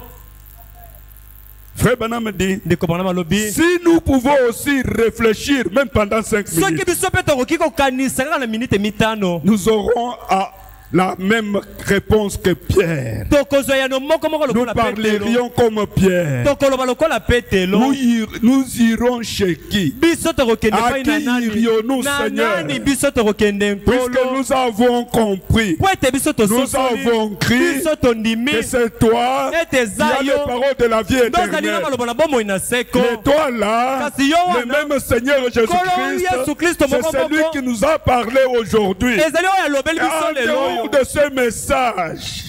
Frère Branham dit, ndeko Branham alobi si nous pouvons aussi réfléchir, même pendant 5 soki minutes, biso mpe tokoki kokanisa kaka na minute mitano nous aurons la même réponse que Pierre. tokozwa yano moko moko Nous lokola petelo parlerions comme Pierre. tokoloba lokola petelo Nous irons chez qui? biso tokokende À pai qui na nani irions-nous, na Seigneur? nani biso tokokende Puisque nkolo nous avons compris, po ete biso nous tososoli avons crié biso tondimi que c'est toi ete qui eza as les yo paroles de la vie ndozali na éternelle. maloba na bomoi na seko Mais toi là, kasi yo le wana même Seigneur Kolo Yesu Jésus-Christ, Christo c'est moko celui moko. qui nous a parlé aujourd'hui. ezali oyo alobeli biso En lelo dehors oyo de ce message,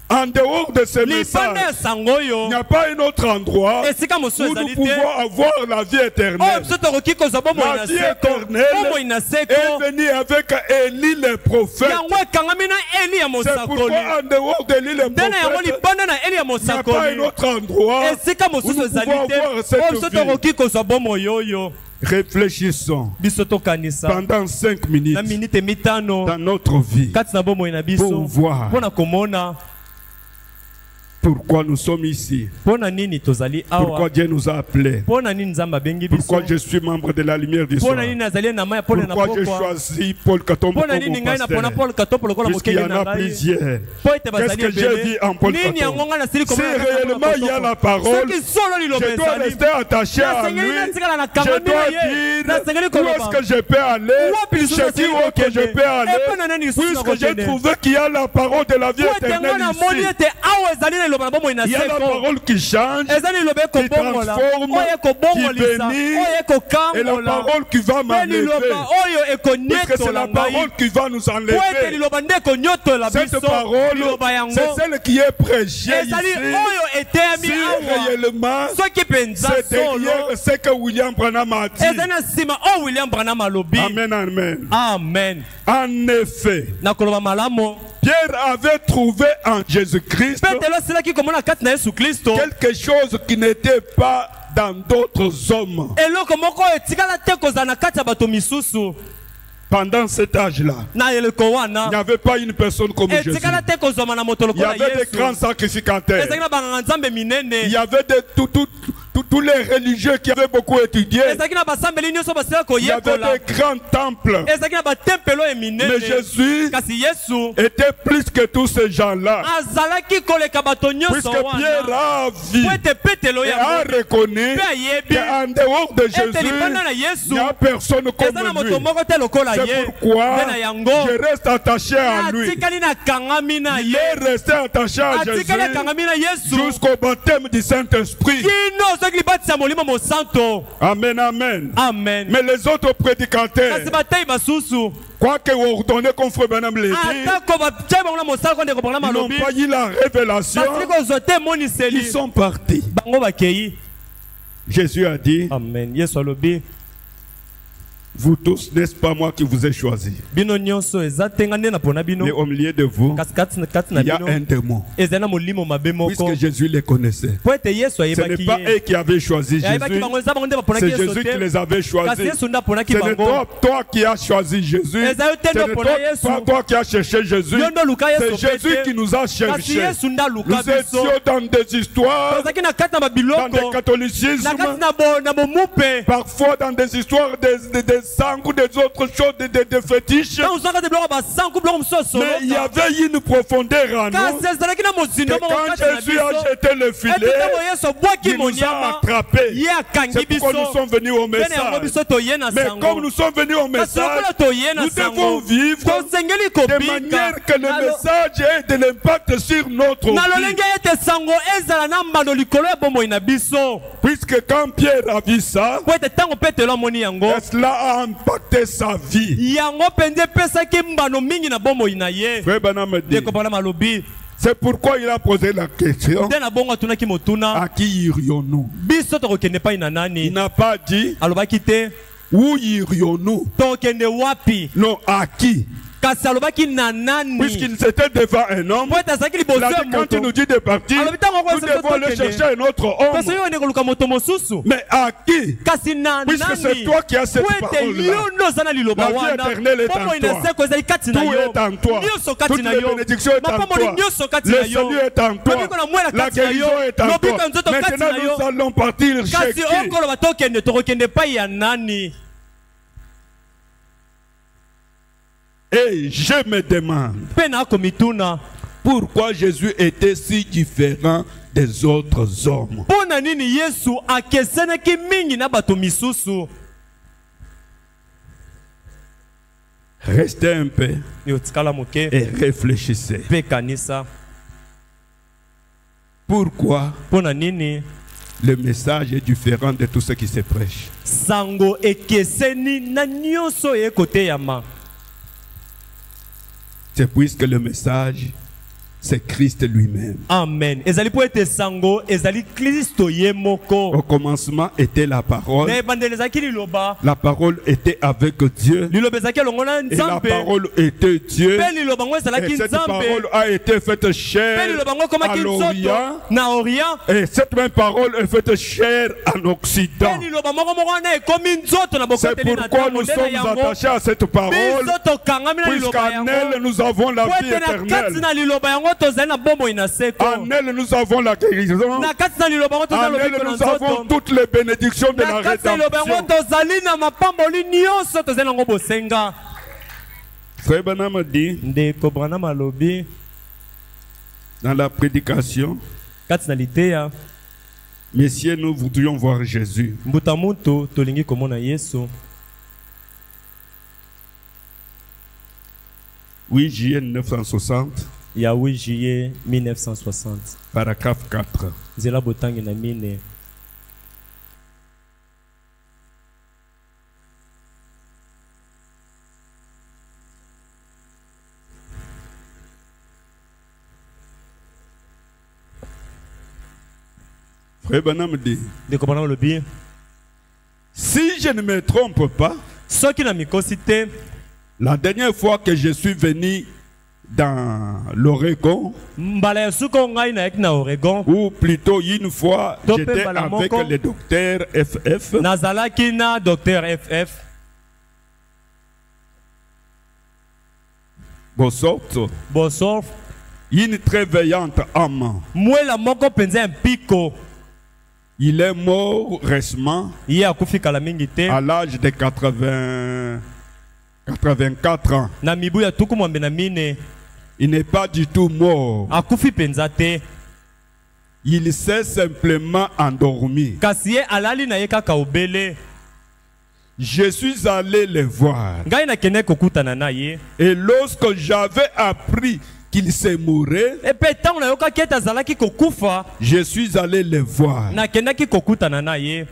en dehors de ce libanda message, ya sango oyo il n'y a pas un autre endroit esika mosusu où nous ezali te pouvons avoir la vie oyo éternelle. biso tokoki kozwa bomoi La na vie seko éternelle bomoi na seko est venue avec Élie le prophète. yango ekangami na eli ya C'est mosakoli pourquoi en dehors d'Élie le nde na yango prophète, libanda na eli ya il n'y a pas un mosakoli autre endroit esika où mosusu nous ezali pouvons te avoir oyo cette biso vie. tokoki kozwa bomoi oyo Réfléchissons biso tokanisa pendant 5 minutes na minute mitano dans notre vie kati na bomoi na biso pour voir mpo na komona pourquoi nous sommes ici, mpo na nini tozali pourquoi awa Dieu nous a appelés, mpo na nini nzambe abengi biso pourquoi je suis membre de la lumière du mpo soir, na nini nazali na mai ya pole na pourquoi j'ai pokwa choisi Paul Katombo mpo na comme nini mon ngai napona pasteur, paul katopo lokola puisqu'il y mokenge en na a ngai plusieurs. mpo ete Qu'est-ce bazali que j'ai vu en Paul nini yango Katombo? ngai nasili Si réellement il y a la parole, soki solo liloba je dois ezali rester attaché à lui. nasengeli natikala na Je kangami na dois ye nasengeli dire où est-ce koloba que je peux aller, wapi lisusu chez qui nasengeli est-ce que je kokende peux aller, epe na nani lisusu puisque j'ai nakokende trouvé qu'il y a la parole de la vie po ete ngo éternelle namoni ici. ete awa ezali na liloba na bomoi na Il y a la seko parole qui change, eza liloba ekobongola transforme, oyo ekobongolisa qui bénit, oyo et la ekokangola parole qui va mpe m'enlever. liloba oyo Puisque c'est ekonyetola la ngai parole qui va nous po ete enlever. liloba nde ekonyotola Cette biso parole, liloba yango c'est celle qui est prêchée ezali ici. oyo eteyami Si awa réellement, soki mpenza c'est solo derrière ce que William Branham a dit. ezali na nsima oyo william branham alobi Amen, amen. amen En effet, na koloba malamu Pierre avait trouvé en Jésus-Christ petelo asilaki komona kati na yesu kristo quelque chose qui n'était pas dans d'autres hommes. eloko moko oyo etikala te kozala na kati ya bato misusu Pendant cet âge-là, na eleko il n'y wana avait pas une personne comme Jésus. etikala te kozwama na moto Il y lokola avait des yesu grands sacrificateurs. ezalaki na banganga nzambe Il minene y avait tous les religieux qui avaient beaucoup étudié. ezalaki na basambeli nyonso basila Il y avait koyekola des grands temples. ezalaki na batempelo Mais eminene Jésus kasi yesu était plus que tous ces gens-là. azalaki koleka bato nyonso Puisque Pierre wana a vu po ete petelo et a yango reconnu mpe ayebi qu'en dehors de ete Jésus, libanda na il yesu n'y a personne eza na comme lui. moto moko te lokola C'est ye pourquoi nde na yango je reste attaché à lui. atikali na kangami na Il ye est resté attaché à Jésus atikali akangami na yesu jusqu'au baptême du Saint-Esprit. kino soki libatisa molimo mosanto. Amen, amen. Amen. Mais les autres prédicateurs, Kasi batei basusu. quoi que vous ordonnez comme Frère Branham l'a dit, Atako batie bango na mosala konde kopona ils n'ont malobi. pas eu la révélation. Kasi kozote moniseli. Ils sont partis. Bango bakei. Jésus a dit, Amen. Yesu alobi. vous tous, n'est-ce pas moi qui vous ai choisi? Bino nyonso ezatenga nde na pona bino. Mais au milieu de vous, Kasi kati na il y a bino. un démon. Ezali na molimo mabe moko. Puisque Jésus les connaissait. Po ete Yesu Ce ayebaki n'est pas ye. eux qui avaient choisi Ayebaki Jésus. bango eza bango nde baponaki C'est Yesu Jésus qui te. les avait Kasi choisis. Yesu nde aponaki Ce n'est bango. toi qui as choisi Jésus. Eza yo te Ce nde n'est opona Yesu. pas toi qui as cherché Jésus. Yo ndo luka C'est Yesu Jésus pete. qui nous a Kasi cherchés. Yesu nde aluka Nous biso. étions dans des histoires, Tozalaki na kati na dans des babiloko. catholicismes, Na kati na bomupe. parfois dans des histoires des sangs ou des autres choses, des fétiches. Tango zaka te biloko basanku biloko mosusu Mais il y soloka. avait une profondeur en nous. Kasi ezalaki na Que mozindo moko quand kati na Jésus a biso. jeté le Epi filet, tango Yesu abwaki il nous a monyama. attrapés. Ye akangi C'est pourquoi nous biso. sommes venus au Pene yango message. biso toye na Mais sango. comme nous sommes venus au Kasi message, lokola toye na nous devons sango. vivre Tosengeli de kobika. manière que le message ait de l'impact sur notre Na vie. lolenge ete sango ezala na mbano likolo ya bomoi na biso. Puisque quand Pierre a vu ça, Po ete tango petelo amoni yango. cela a impacté sa vie. Yango mpenza epesaki mbano mingi na bomoi na ye. Frère Branham me dit, Ndeko bana malobi. c'est pourquoi il a posé la question, Nde na bongo atunaki motuna. à qui irions-nous? Biso tokokende pai na Il nani? n'a pas dit, Alobaki te. où irions-nous? Tokende wapi? Non, à qui? Kasi alobaki na nani? Puisqu'il était devant un homme, Po ete azalaki il liboso a ya dit, quand moto. il nous dit de partir, Alors, putain, nous devons aller chercher un autre Kasi homme. yo ende koluka moto mosusu. Mais à qui? Kasi na Puisque nani? c'est toi qui as cette Po ete parole-là. yo ndo oza na liloba La vie wana. éternelle est en Bomoi na toi. seko ezali kati na Tout yo. est en toi. Nyonso kati Toutes na les yo. bénédictions est en Mapamboli toi. nyonso kati Le na yo. salut est en toi. Lobiko na mwela La kati na yo. guérison est en Lobiko toi. ya nzoto kati Maintenant, na yo. nous allons partir chez Kasi qui? okoloba tokende tokokende pai ya nani? Et je me demande, Mpe na komituna. pourquoi Jésus était si différent des autres hommes? Mpo na nini Yesu akesenaki mingi na bato misusu? Restez un peu Yo tikala moke. et réfléchissez. Mpe kanisa. Pourquoi Mpo na nini? le message est différent de tout ce qui se prêche? Sango ekeseni na nyonso ekoteyama. C'est puisque le message, c'est Christ lui-même. Amen. Ezali po ete sango ezali Kristo ye moko. Au commencement était la parole. Na ebandeli ezalaki liloba. La parole était avec Dieu. Liloba ezalaki elongo na Et la Nzambe. parole était Dieu. Mpe liloba ngo Et ezalaki cette Nzambe. parole a été faite Mpe chair liloba ngo à ekomaki l'Orient. nzoto na Orient. Et cette même parole est faite chair en Occident. Mpe liloba moko moko wana ekomi nzoto na C'est bokoteli na pourquoi ntango nous nde na sommes yango. attachés à cette parole. Biso tokangami na liloba Puisqu'en elle, yango. nous avons la Po vie ete na kati éternelle. na liloba yango tozali na bomoi na seko. En elle, nous avons la guérison. Na kati na liloba yango tozali En elle, lobiko na nous avons nzoto. toutes les bénédictions de la Na kati na liloba yango rédemption. tozali na mapamboli nyonso tozali nango bosenga. Frère Branham dit Ndeko Branham alobi dans la prédication, kati na liteya messieurs, nous voudrions voir Jésus. mbuta mutu tolingi komona Yesu. 8 juillet 1960, Ya 8 juillet 1960. paragraphe 4. Nzela botangi na mine. Frère Branham dit, Ndeko Branham alobi si je ne me trompe pas, soki na mikosi te, la dernière fois que je suis venu dans l'Oregon, mbala ya suko ngai nayaki na Oregon, ou plutôt une fois, Tope j'étais avec Balamoko. le docteur FF. nazalaki na Dr FF Bossorte, Bosof, une très veillante âme. mwela moko penza ya mpiko. Il est mort récemment Ye akufi kala mingi te. à l'âge de 84 ans. Na mibu ya tuku mwambe na mine. Il n'est pas du tout mort. Akufi penza te. Il s'est simplement endormi. Kasi ye alali na ye kaka obele. Je suis allé le voir. Ngai na kene kokutana na ye. Et lorsque j'avais appris qu'il s'est mouré, epe ntango nayokaki ete azalaki kokufa je suis allé le voir. nakendaki kokutana na ye.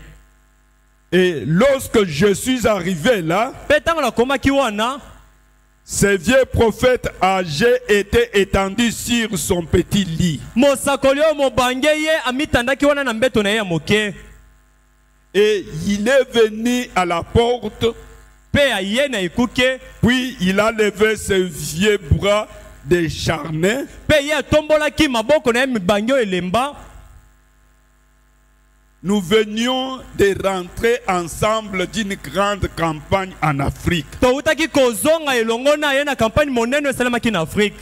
Et lorsque je suis arrivé là, Mpe ntango nakomaki wana, ce vieux prophète âgé était étendu sur son petit lit. mosakoli oyo mobange ye amitandaki wana na mbeto na ye ya moke. Et il est venu à la porte, Mpe aye na ekuke, puis il a levé ses vieux bras décharnés. mpe ye atombolaki maboko na ye mibange oyo elemba. Nous venions de rentrer ensemble d'une grande campagne en Afrique. Toutaki kozonga elongo na ye na kampagne monene esalemaki na Afrique.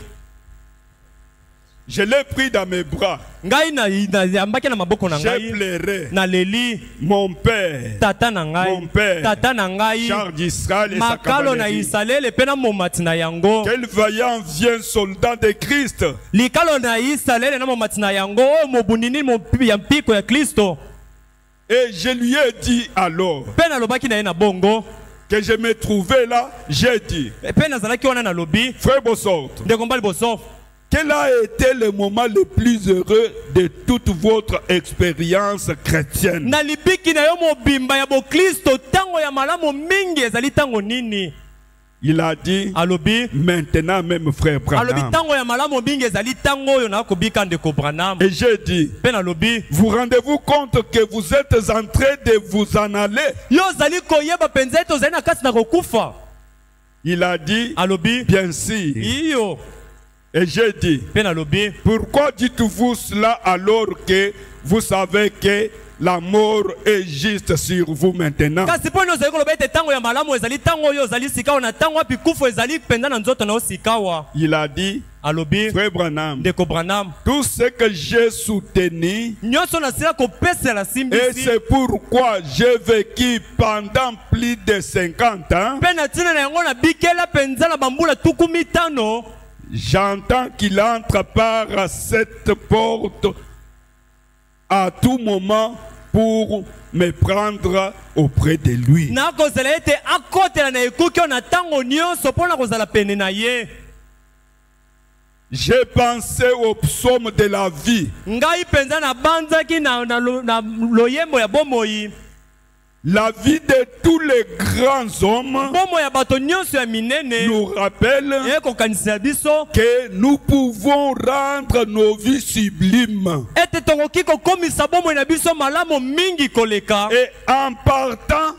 Je l'ai pris dans mes bras. Ngai yambaki na maboko na J'ai ngai. pleuré. Na leli. Mon père, Tata na ngai. mon père, Tata na ngai. Charles d'Israël et sa Makalo na cavalerie. Israël pe na momati na yango. Quel vaillant vieux soldat de Christ. Likalo na Israël na momati na yango mobundini ya mpiko ya Kristo. Et je lui ai dit alors Pe na lobaki na ye na bongo. que je me trouvais là, j'ai dit, Pe na zalaki wana na lobi. frère Bossort, Ndeko mbali bosof. quel a été le moment le plus heureux de toute votre expérience chrétienne? Na libiki na yo mobimba ya bo Kristo tango ya malamu mingi ezali tango nini? Il a dit, Alobi. maintenant même frère Alobi Branham. tango ya malamu mingi ezali tango oyo na kobika ndeko Branham. Et j'ai dit, Pe na lobi. vous rendez-vous compte que vous êtes en train de vous en aller? Yo zali koyeba penza ete ozali na kati na kokufa. Il a dit, Alobi. bien sûr. Iyo. Et j'ai dit, Pe na lobi. pourquoi dites-vous cela alors que vous savez que la mort est juste sur vous maintenant? Kasi po no zali koloba ete tango ya malamu ezali tango oyo ozali sikawa na tango wapi kufa ezali penza na nzoto na osikawa. Il a dit, Alobi. frère Branham, Ndeko Branham. tout ce que j'ai soutenu, Nyonso na sila kopesela et simbisi. c'est pourquoi j'ai vécu pendant plus de 50 ans, Pe na tina na yango na bikela penza na bambula tuku mitano. j'entends qu'il entre par cette porte à tout moment pour me prendre auprès de lui. Na kozela ete akotela na ekuki oyo na tango nyonso mpona kozala pene na ye. J'ai pensé au psaume de la vie. Ngai penza na banzaki na loyembo ya bomoi. La vie de tous les grands hommes Bomo ya bato nyonso ya minene. nous rappelle Ekokanisa biso. que nous pouvons rendre nos vies sublimes. Ete tokoki kokomisa bomoi na biso malamu mingi koleka. Et en partant,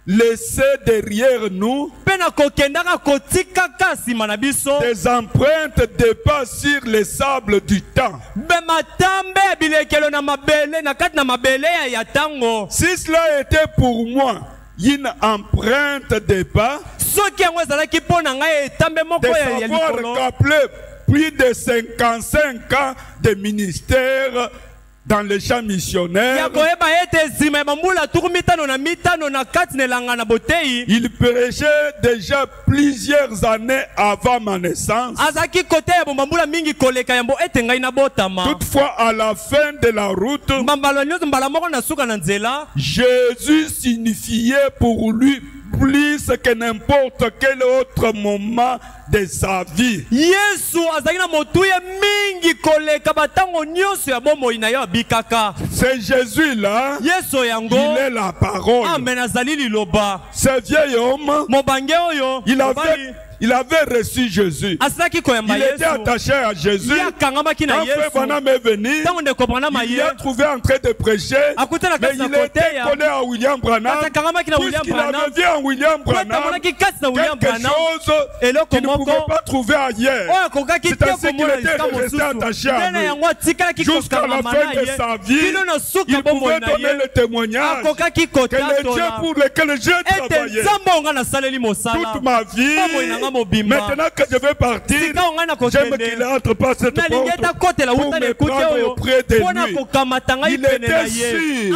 laisser derrière nous Pe na kokendaka kotikaka nsima na biso. des empreintes de pas sur les sables du temps. Be matambe ya bilekelo na mabele na kati na mabele ya tango. Si cela était pour moi une empreinte de pas, Soki yango ezalaki mpo na ngai etambe moko de ya savoir likolo. qu'après plus de 55 ans de ministère dans les champs missionnaires, Ya koyeba ete nsima ya bambula tuku mitano na kati na elanga na botei. il prêchait déjà plusieurs années avant ma naissance. Azaki kote ya bombambula mingi koleka yambo ete ngai na botama. Toutefois, à la fin de la route, Mbambala nyonso mbala moko na suka na nzela. Jésus signifiait pour lui plus que n'importe quel autre moment de sa vie. Yesu azaki na motuya mingi koleka batango nyonso ya bomoi na yo abikaka. C'est Jésus-là, Yesu yango. il est la parole. Amen azali liloba. Ce vieil homme, Mobange oyo. il avait reçu Jésus. Asilaki koyamba Il était Yesu. attaché à Jésus. Ya kangamaki na Quand Frère Yesu. Branham est venu, Tango ndeko Branham il aye. l'a trouvé en train de prêcher, Akutana mais kasi na il kote était ya. collé à William Branham. Kasi kangamaki na William Puisqu'il Branham. avait vu en William Branham Tamonaki kasi na William quelque Branham. chose Eloko qu'il ne moko. pouvait pas trouver ailleurs. Oyo akokaki te C'est ainsi qu'il komona était lisika resté mosusu. attaché à Tena lui. yango atikalaki Jusqu'à la kokangama fin na de ye. sa vie, Kino na suka il bomoi pouvait na donner ye. le témoignage Akokaki que le Dieu kotatola. pour lequel j'ai Ete travaillé nzambe onga nasaleli mosala. toute ma vie, Bomoi nanga mobimba. maintenant que je vais partir, Sika onga na j'aime kokende. qu'il entre par cette Nalingi porte etakotela pour wuta na me ekuke prendre oyo auprès de mpona lui. kokamata ngai Il pene na était ye. sûr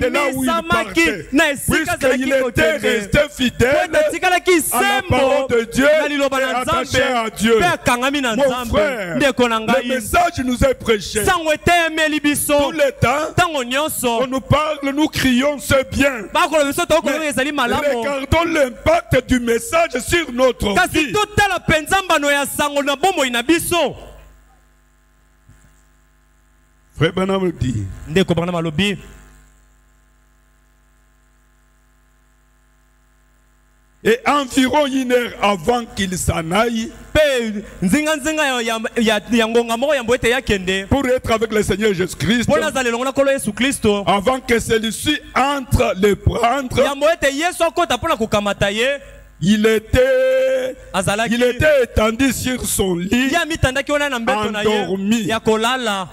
de là où il Andimisamaki partait, na esika puisqu'il azalaki était kokende. resté fidèle Ete atikalaki à la sembo parole de Dieu na liloba et na attaché à nzambe Dieu. mpe akangami na Mon nzambe. frère, Ndeko na le ngai message nous est prêché. sango eteyemeli biso Tout le temps, ntango on nyonso nous parle, nous crions, c'est bien. bakoloba biso tokokoka Mais ezali malamu. regardons l'impact du message sur notre Kasi vie. totala mpenza mbano ya sango na bomoi na biso. Frère Branham dit, ndeko Branham alobi et environ 1 heure avant qu'il s'en aille, pe nzinga ya ngonga moko yambo ete yakende pour être avec le Seigneur Jésus-Christ, mpona azala elongo na nkolo Yesu Kristo, avant que celui-ci entre le prendre, yambo ete Yesu akota mpona kokamata ye, il était azalaki étendu sur son lit, ye amitandaki wana na mbeto na endormi. ye ya kolala,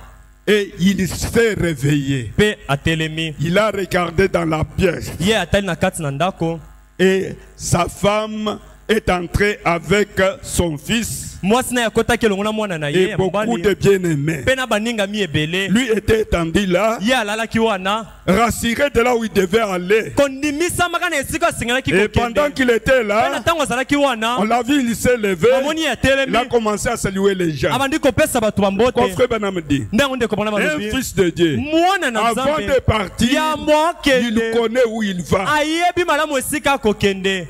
Et il s'est réveillé. pe atelemi Il a regardé dans la pièce. ye atali na kati na ndako, Et sa femme est entrée avec son fils mwasi na ye akotaki elongo na mwana na ye et ya beaucoup mobali de bien-aimés. pe na baningami ebele. Lui était étendu là, Ye alalaki wana rassuré de là où il devait aller. kondimisama na esika asengelaki Et kokende. pendant qu'il était Pe na là, ntango azalaki wana on l'a vu, il s'est levé. amoni ye Il a atelemi commencé à saluer les gens. abandi kopesa bato Mon bambote. frère Branham dit, Ndango ndeko Branham un alobi fils de Dieu, mwana na avant de Nzambe partir, ya il mwakende connaît où il va. ayebi malamu esika akokende.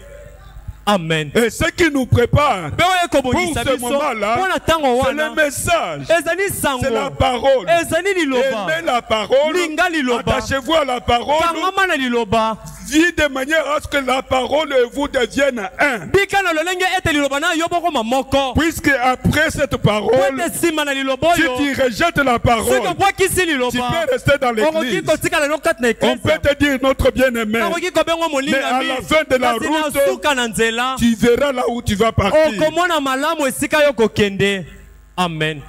Amen. Et ce qui nous prépare Pe oyo ekobongisa pour ce biso moment-là, mpona ntango c'est le wana message, ezali c'est la sango, parole. ezali liloba, Aimez la parole, linga liloba, attachez-vous à la parole, kangama na liloba, vivez de manière à ce que la parole et vous deviennent un. bika na lolenge ete liloba na yo bokoma moko. Puisque après cette Po parole, ete nsima na liloba si oyo tu rejettes la soki parole, obwakisi tu liloba peux rester dans okoki l'église. kotikala no kati na On peut eklise, te dire notre bien-aimé, nakoki kobenga mais à molingami, la fin de la kasi na route, suka na nzela tu verras là où tu vas partir. okomona malamu esika yo kokende. Amen.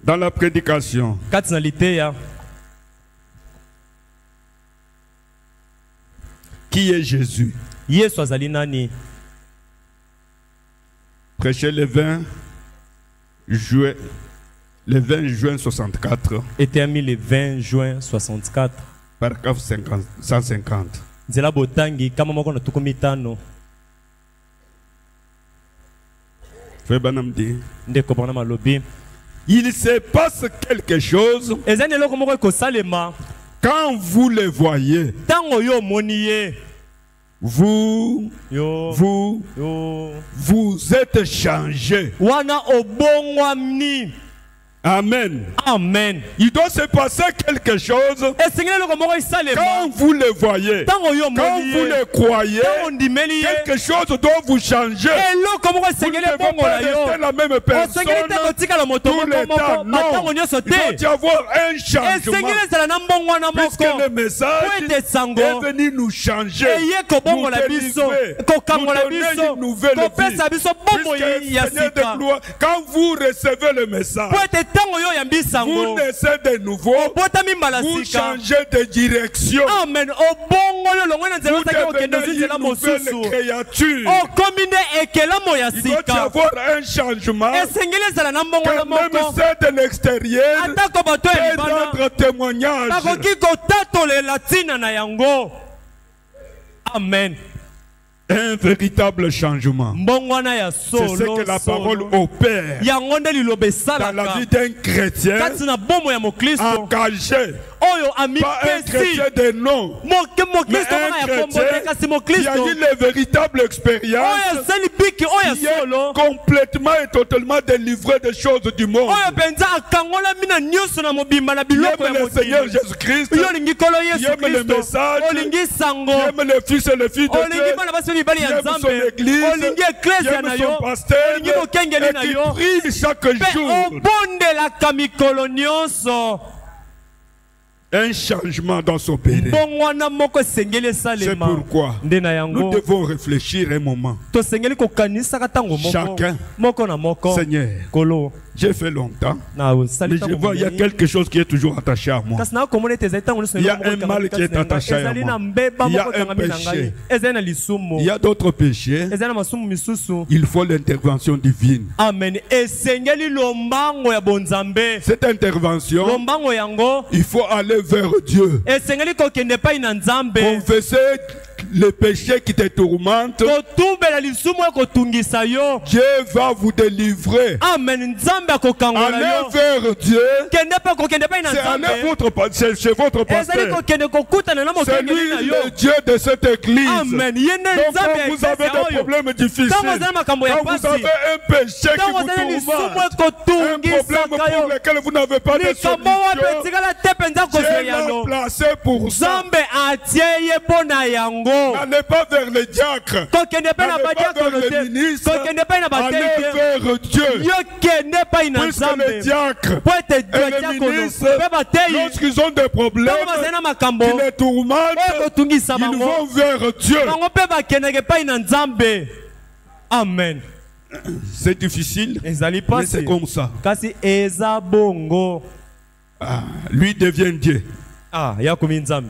Dans la prédication, Kati na liteya, qui est Jésus? Yesu azali nani? Prêché le 20 juin, le 20 juin 64, Eteyami le 20 juin 64. paragraphe 150. Nzela botangi kama moko na tuku mitano. Frère Branham dit, Ndeko Branham alobi il se passe quelque chose ezali eloko moko ekosalema quand vous le voyez. ntango yo omoni ye. Vous êtes changé. Wana obongwamni. Amen. Amen. Il doit se passer quelque chose Esengeli eloko moko esalema quand vous le voyez, ntango yo quand omoni vous ye, le croyez. ntango ondimeli ye, Quelque chose doit vous changer. eloko moko Vous ne esengeli devez pas ebongola rester yo. la même personne Osengeli te kotikala moto tout le moko temps. moko matango Non. nyonso Il doit te. y avoir un changement. Esengeli ezala na mbongwana Puisque moko le message po ete sango est venu nous changer, eye kobongola nous biso, délivrer, kokangola nous donner biso, une nouvelle kopesa vie. biso bomoi Puisque ya Seigneur de sika. gloire, quand vous recevez le message, Po ete ntango yo oyambi vous sango naissez de nouveau, obotami mbala vous sika. changez de direction, Amen. Obongoli olongwe na nzela vous osaki okende devenez ozi nzela une nouvelle mosusu. créature. Okomi nde ekelamo ya Il doit y sika. avoir un changement Esengeli ezala na mbongwana que même moko. ceux de l'extérieur Atako bato ya peut libanda rendre témoignage. bakoki kotatolela ntina na yango. Amen. Un véritable changement. Mbongwana ya C'est solo. ce que la parole solo. opère Yango nde liloba dans la esalaka vie d'un chrétien kati na bomo ya mokristo engagé. oyo Pas un amipesi chrétien de nom, mokristo mais kaka un ya kombo te chrétien kasi qui a mokristo eu les véritables expériences, oyo asali biki oyo qui est solo complètement et totalement délivré des choses du monde. oyo mpenza akangolami na nyonso na mobimba na Qui biloko aime ya le Seigneur mokili. Jésus-Christ, Yo olingi kolo qui Yesu aime le Kristo, message, olingi sango, qui aime le Fils et le Fils de olingi Dieu, bana basi mibali qui ya aime son Nzambe, église, olingi qui eklesia na aime yo, son pasteur, olingi bokengeli na et qui yo, prie chaque mpe jour. obondelaka mikolo nyonso. Un changement dans son pays. Mbongwana moko esengeli C'est esalema. pourquoi Nde na nous yango devons réfléchir un moment. tosengeli kokanisaka ntango moko Chacun. moko na moko. Seigneur, Kolo j'ai fait longtemps, na osali mais je ntango vois il y a monene. quelque chose qui est toujours attaché à moi. Kasi nakomona ete ezali ntango nyonso Il y a eloko moko un ekangami mal qui est kati na ngai. attaché à Ezali moi. na mbeba Il y a moko un ekangami na péché. ngai, ezali na lisumu, Il y a d'autres péchés. ezali na masumu misusu. Il faut l'intervention divine. Amen. Esengeli lombango ya bonzambe. Cette intervention, Lombango yango il faut aller vers Dieu. esengeli kokende epai na Nzambe. Confesser le péché qui te tourmente, kotumbela lisumu ekotungisa yo. Dieu va vous délivrer. Amen. Nzambe akokangola Allez yo. vers Dieu. Kende pe kokende pe na C'est Nzambe. aller chez votre Ezali pasteur. kokende kokutana na C'est mokengeli na lui yo. le Dieu de cette église. Amen. Yene Donc Nzambe quand vous avez des problèmes difficiles, Tango zana makambo ya quand vous pasi. avez un péché qui Tango vous zana lisumu tourmente, un ekotungisa problème kayo. pour lequel vous n'avez pas de Likambo wape solution, tikala te penza Dieu kozwa l'a yano. placé pour ça. Nzambe atie ye mpo na yango. N'allez pas vers les diacres. Kokende pe na N'allez pas badiakono vers les te. ministres. Kokende pe na Allez batei te. vers Dieu. Yo kende pe na Puisque les Nzambe. diacres Po ete et les badiakono ministres, pe batei. lorsqu'ils ont des problèmes Tango bazali na makambo qui les tourmentent, oyo ekotungisa ils bango. vont vers Dieu. Bango mpe bakendeke epai na Nzambe. Amen. C'est difficile, Ezali mais c'est pasi. comme ça. Kasi eza bongo. Ah, lui devient Dieu. Ah, yakomi Nzambe.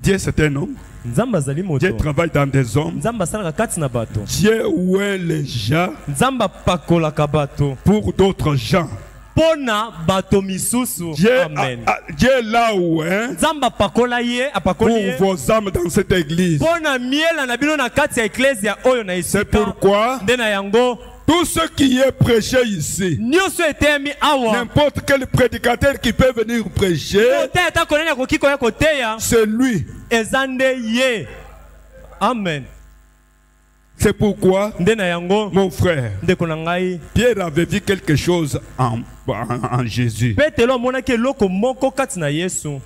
Dieu, c'est un homme. Nzambe azali moto. Dieu travaille dans des hommes. Nzambe asalaka kati na bato. Dieu ouait les gens Nzambe apakolaka bato pour d'autres gens. pona bato misusu. Dieu, Amen. Dieu là où hein, Nzambe apakola ye, pour apakoli ye vos âmes dans cette église. pona miela na bino na kati ya eklezia oyo na C'est esika. pourquoi Nde na yango tout ce qui est prêché ici, nyonso eteyami awa. n'importe quel prédicateur qui peut venir prêcher, Koteya ata konani akoki koya koteya c'est lui. eza nde ye. Amen. C'est pourquoi, Nde na yango mon frère, ndeko na ngai Pierre avait vu quelque chose en Jésus. Petelo amonaki eloko moko kati na Yesu.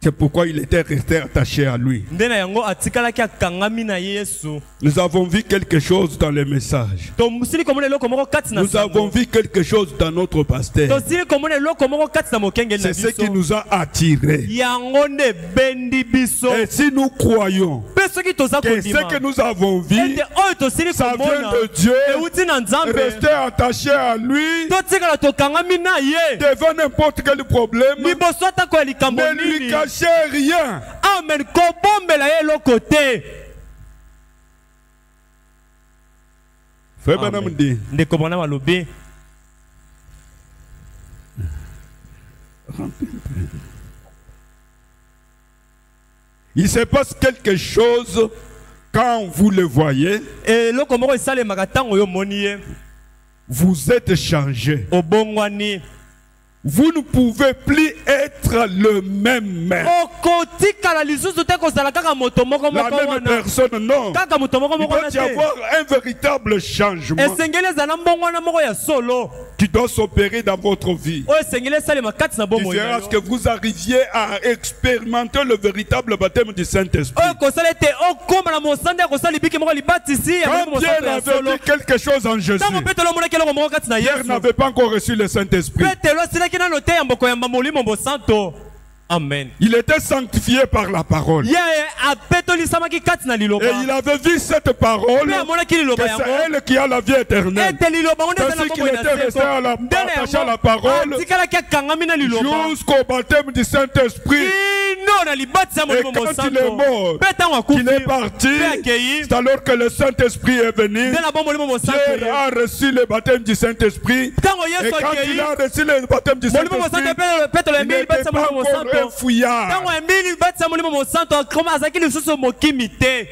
C'est pourquoi il était resté attaché à lui. Nde na yango atikalaki akangami na Yesu. Nous avons vu quelque chose dans les messages. Tosili komona eloko moko kati na Nous avons vu quelque chose dans notre pasteur. tosili komona eloko moko kati na mokengeli na C'est ce qui biso. nous a attirés. Yango nde bendi biso. Et si nous croyons Mpe soki toza que ce kondima que nous avons vu, ete oyo tosili ça vient komona de Dieu, euti na Nzambe, rester attaché à lui, totikala tokangami na ye devant n'importe quel problème, liboso atako ya likambo ne lui nini. cachez rien. Amen. Kobombela ye eloko te. Frère Branham dit, Ndeko Branham alobi il se passe quelque chose quand vous le voyez, eloko moko esalemaka ntango oyo omoni ye vous êtes changé. obongwani. Vous ne pouvez plus être le même. Okotikala lisusu te kozala kaka moto moko La moko même wana. personne, non. Kaka moto moko Il moko doit wana y avoir te. un véritable changement Esengeli ezala mbongwana moko ya solo. qui doit s'opérer dans votre vie. Oyo esengeli esalema kati na Qui bomoi na fera à ce yo. que vous arriviez à expérimenter le véritable baptême du Saint-Esprit. Oyo kosala ete okoma na mosanda ya kosala libiki moko libatisi ya Quand molimo mosantu Pierre ya avait solo. vu quelque chose en Jésus, Ntango Petelo amonaki eloko moko kati na Pierre Yesu, n'avait pas encore reçu le Saint-Esprit. Petelo asilaki nano te yambo koyamba molimo mosantu. Amen. Il était sanctifié par la parole. Ye apetolisamaki kati na liloba. Et il avait vu cette parole, Mpe amonaki que liloba c'est yango. elle qui a la vie éternelle. Ete liloba ngo nde eza na Ainsi qu'il bomoi na était resté seko. attaché à la parole atikalaki akangami na liloba jusqu'au baptême du Saint-Esprit. kino na libatisi ya Et molimo quand il mosantu. est mort, Mpe ntango qu'il est akufi parti, mpe akei c'est alors que le Saint-Esprit est venu. nde na bo molimo mosantu Pierre ye. a reçu le baptême du Saint-Esprit. Ntango Et Yesu quand il akei a reçu le baptême du molimo Saint-Esprit, mosantu Petelo il yembeli n'était libatisi ya pas molimo encore un mosantu. fouillard. Ntango yembeli libatisi ya molimo mosantu akoma azalaki lisusu mokimi te.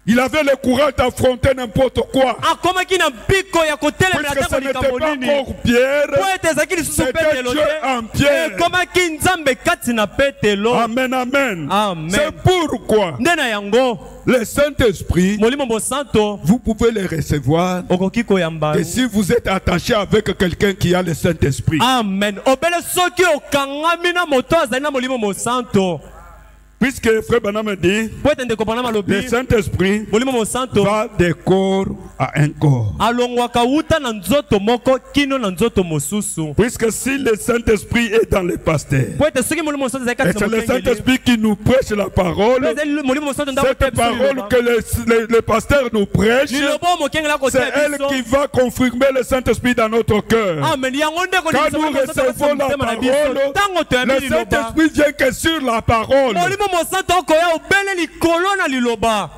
Il avait le courage d'affronter n'importe quoi. Akomaki na mpiko ya kotelemela Puisque ce ntango n'était likambo pas nini. encore Pierre, Po ete ezalaki lisusu c'était Petelo Dieu te. en Pierre. Ekomaki Nzambe kati na Petelo. Amen, amen. Amen. C'est pourquoi Nde na yango le Saint-Esprit, molimo mosantu vous pouvez le recevoir. okoki koyamba. Et si vous êtes attaché avec quelqu'un qui a le Saint-Esprit, Amen. Obele soki okangami na moto azali na molimo mosantu. puisque Frère Branham dit, Po ete ndeko Branham le alobi Saint-Esprit molimo mosantu va des corps à un corps. alongwaka wuta na nzoto moko kino na nzoto mosusu. Puisque si le Saint-Esprit est dans les pasteurs, Po ete soki molimo mosantu ezali et kati c'est na le mokengeli, Saint-Esprit qui nous prêche la parole, po ezali molimo mosantu ndako cette te biso parole liloba. que les pasteurs nous prêchent, Liloba oyo mokengeli c'est akoteya elle biso. qui va confirmer le Saint-Esprit dans notre cœur. Amen. Yango nde Quand nous recevons la parole, ntango toyambi le liloba Saint-Esprit vient que sur la parole. molimo mosantu okoya obele likolo na liloba.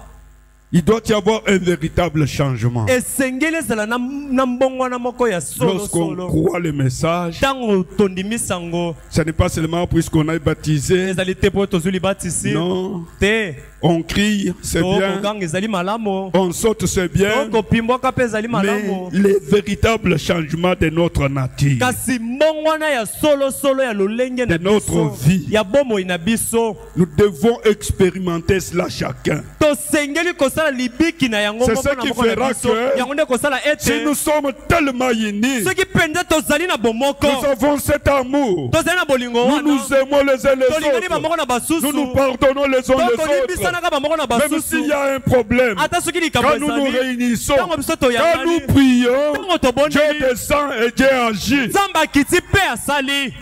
Il doit y avoir un véritable changement. esengeli ezala na mbongwana moko ya solo Lorsqu'on solo croit le message, ntango tondimisa yango ce n'est pas seulement puisqu'on est baptisé. ezali te mpo tozwi libatisi Non, te on crie, c'est bien. tokoganga ezali malamu On saute, c'est bien. tokopimbwaka mpe ezali Mais malamu le véritable changement de notre nature, kasi mbongwana ya solo solo ya lolenge na de notre biso vie, ya bomoi na biso nous devons expérimenter cela chacun. tosengeli kosala libiki na yango C'est moko ce na qui moko na fera biso que yango nde kosala si nous ete sommes tellement unis, soki mpenza tozali na bomoko nous avons cet amour. tozali na bolingo Nous wana nous aimons les uns les tolingani autres. bamoko na Nous nous basusu pardonnons les uns les autres. tokolibisanaka bamoko na Même s'il basusu y a un problème, ata soki likambo quand nous nous ezali réunissons, ntango biso quand nous toyangani prions, ntango Dieu tobondeli descend et Dieu agit. nzambe akiti mpe asali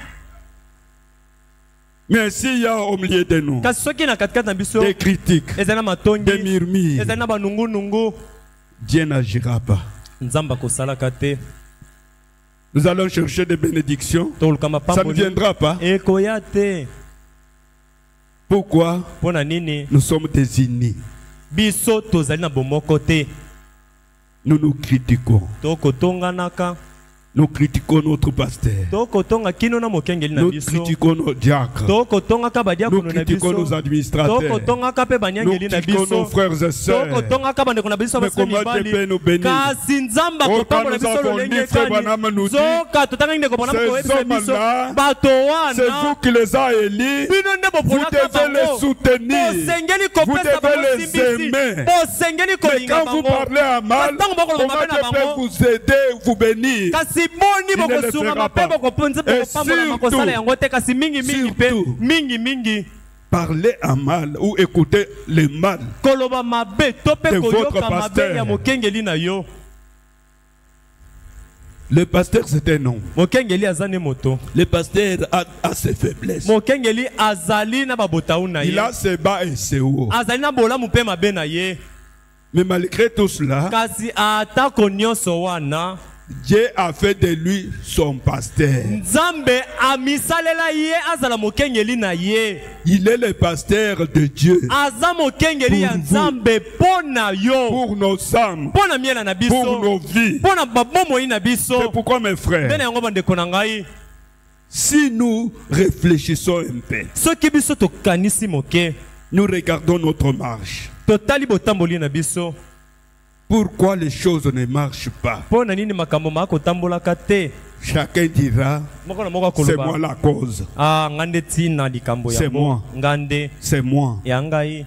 Mais s'il y a au milieu de nous kasi soki na katikati na biso des critiques, ezali na des matongi murmures, ezali na banungunungu Dieu n'agira pas. nzambe akosalaka te Nous allons chercher des bénédictions. toluka Ça ne mapamboli viendra pas. ekoya te Pourquoi? mpo na nini Nous sommes désignés. biso tozali na bomoko te Nous nous critiquons. tokotonganaka Nous critiquons notre pasteur. tokotonga kino na mokengeli na Nous biso critiquons nos diacres. tokotongaka Nous badiakono na critiquons nos biso administrateurs. tokotongaka mpe Nous banyangeli na critiquons nos biso frères et sœurs. tokotongaka bandeko na biso Mais basi comment Dieu peut mibali nous bénir? kasi nzambe Oh, akopambola quand nous biso avons lolenge dit, Frère Branham nous dit, zoka totangangi ndeko Branham ces koyebisa biso hommes-là, bato c'est vous wana qui les avez élus. bino nde Vous boponaka devez les bango soutenir. bosengeli Vous kopesa devez bango les simbisi aimer. bosengeli Mais kolinga quand vous bango parlez à mal, ntango bokoloba comment mabe na Dieu peut bango vous aider, vous bénir? kasi boni Il ne le bokosunga fera mape pas. bokoponzi Et bokopambola surtout, makosala yango te kasi mingimingi mpe surtout, mingimingi Parler à mal ou écouter le mal. koloba mabe to mpe De votre koyoka mabe pasteur. ya mokengeli na yo Le pasteur, c'est un homme. mokengeli aza ne moto Le pasteur a ses faiblesses. mokengeli azali na babotau na Il ye a ses bas et ses hauts. azali na bolamu mpe mabe na ye Mais malgré tout cela, kasi atako nyonso wana Dieu a fait de lui son pasteur. nzambe amisalela ye azala mokengeli na ye Il est le pasteur de Dieu aza mokengeli ya Pour vous. nzambe mpo na yo pour nos âmes, mpo na miela na pour biso nos vies. mpo na babomoi na C'est biso pourquoi, mes nde frères, na yango bandeko na ngai si nous réfléchissons un peu, soki biso tokanisi moke nous regardons notre marche. totali botamboli na biso Pourquoi les choses ne marchent pas? mpo na nini makambo makotambolaka te Chacun dira, moko na moko c'est moi akoloba la cause. nga nde ntina likambo C'est yango moi. nga nde C'est moi. ya ngai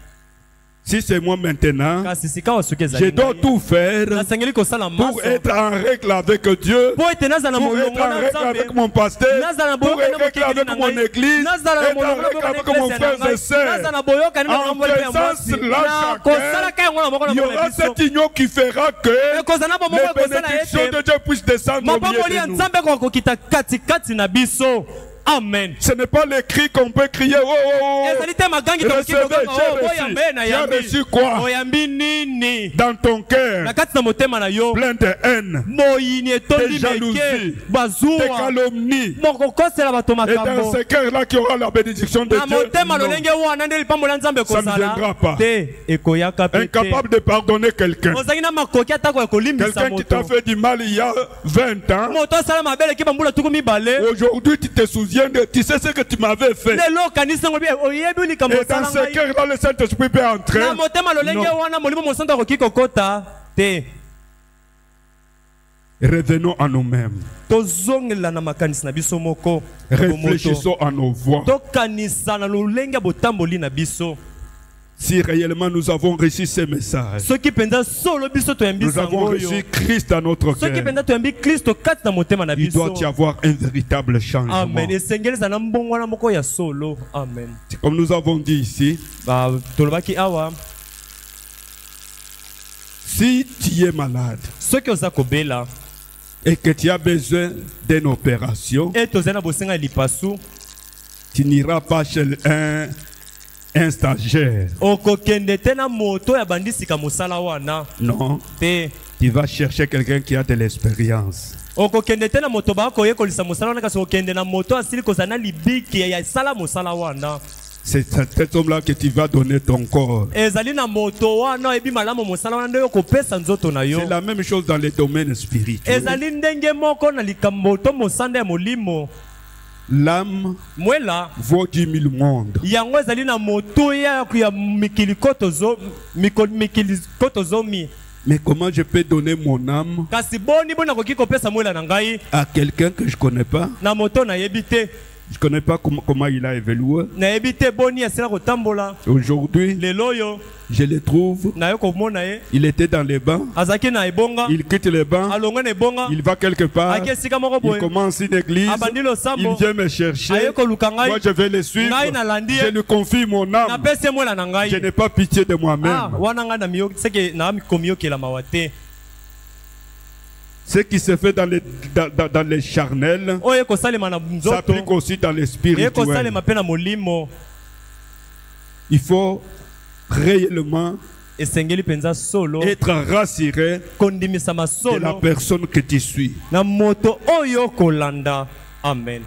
Si c'est moi maintenant, kasi sika soki je ezali dois ngai tout faire nasengeli kosala pour maso être en règle avec Dieu, mpo ete nazala na pour être molongo en na règle nzambe avec mon pasteur, nazala na pour boyokani être na en règle mokengeli avec na mon ngai église, nazala na être en molongo règle na avec mon eklesi na frère et ngai sœur. nazala na boyokani na En mobali mpe ya faisant mwasi cela, na kosalaka yango na moko na il y moko na aura biso cette union qui fera que ekozala na bomoko les ekosala bénédictions ete de Dieu puissent descendre au mapamboli milieu ya de nous. nzambe kokokita katikati na biso amen Ce n'est pas les cris qu'on peut crier. Oh, oh, oh. ezali te magangi Recevez, j'ai oyambe reçu. na Tu as yambi reçu quoi? oyambi nini Dans ton cœur, na kati na motema na yo plein de haine, moyini etondi Des jalousies, meke des bazuwa calomnies. mokokosela bato Et dans makambo ce cœur-là qui aura la bénédiction de na Dieu, motema non. lolenge wana nde lipambo la nzambe Ça ne viendra ekozala pas. te ekoyaka pe te Incapable de pardonner quelqu'un. ozalaki na makoki atako ya kolimbisa Quelqu'un qui t'a moto fait du mal il y a 20 ans. moto asala mabe eleki bambula tuku mibale Aujourd'hui, tu te souviens de, tu sais ce que tu m'avais fait. lelo okanisi yango oyebi likambo Et dans osala ce ngai cœur-là, le Saint-Esprit peut entrer. na motema lolenge Non. wana molimo mosantu akoki kokota te Revenons à nous-mêmes. tozongela na makanisi na biso moko ya bomoto. Réfléchissons à nos voies. tokanisa na lolenge ya botamboli na biso Si réellement nous avons reçu ces messages, soki mpenza solo biso nous toyambisa avons yango oyo reçu Christ dans notre soki cœur, mpenza toyambi kristo kati na motema na il doit biso y avoir un véritable changement. amen esengeli ezala na mbongwana moko ya solo amen Comme nous avons dit ici, tolobaki awa si tu es malade soki oza kobela et que tu as besoin d'une opération, e tozali na bosenga ya lipasu tu n'iras pas chez un stagiaire. okokende te na moto ya bandisika mosala wana Non, te tu vas chercher quelqu'un qui a de l'expérience. okokende te na moto bakoyekolisa mosala wana kasi okende na moto asili kozala na libiki ya esala mosala wana C'est à cet homme-là que tu vas donner ton corps. ezali na moto wana ebi malamu mosala wana nde yo kopesa nzoto na yo. C'est la même chose dans les domaines spirituels. ezali ndenge moko na likambo to mosanda ya molimo. L'âme mwela vaut 10 000 mondes. yango ezali na motuya ya mikili koto zomi. Mais comment je peux donner mon âme kasi boni bona koki kopesa mwela na ngai à quelqu'un que je connais pas? na moto na yebite. Je connais pas comment il a évolué. na yebite boni asila kotambola. Aujourd'hui, lelo yo je le trouve. na yo komona ye Il était dans les bancs. azaki na ebonga. Il quitte les bancs. alonga na ebonga. Il va quelque part. aki esika moko Il boye commence une église. abandi Il losambo vient me chercher. aye koluka ngai. Moi, je vais le suivre. ngai nalandi Je ye lui confie mon âme. napesi mwela na ngai. Je n'ai pas pitié de moi-même. wana ngai na miyo seke na komiyokela mawa te. Ce qui se fait dans les charnels oyo ekosalema na nzoto s'applique aussi dans les spirituels. ekosalema mpe na molimo. Il faut réellement esengeli mpenza solo être rassuré kondimisa de la masolo personne que tu suis. na moto oyo kolanda. amen.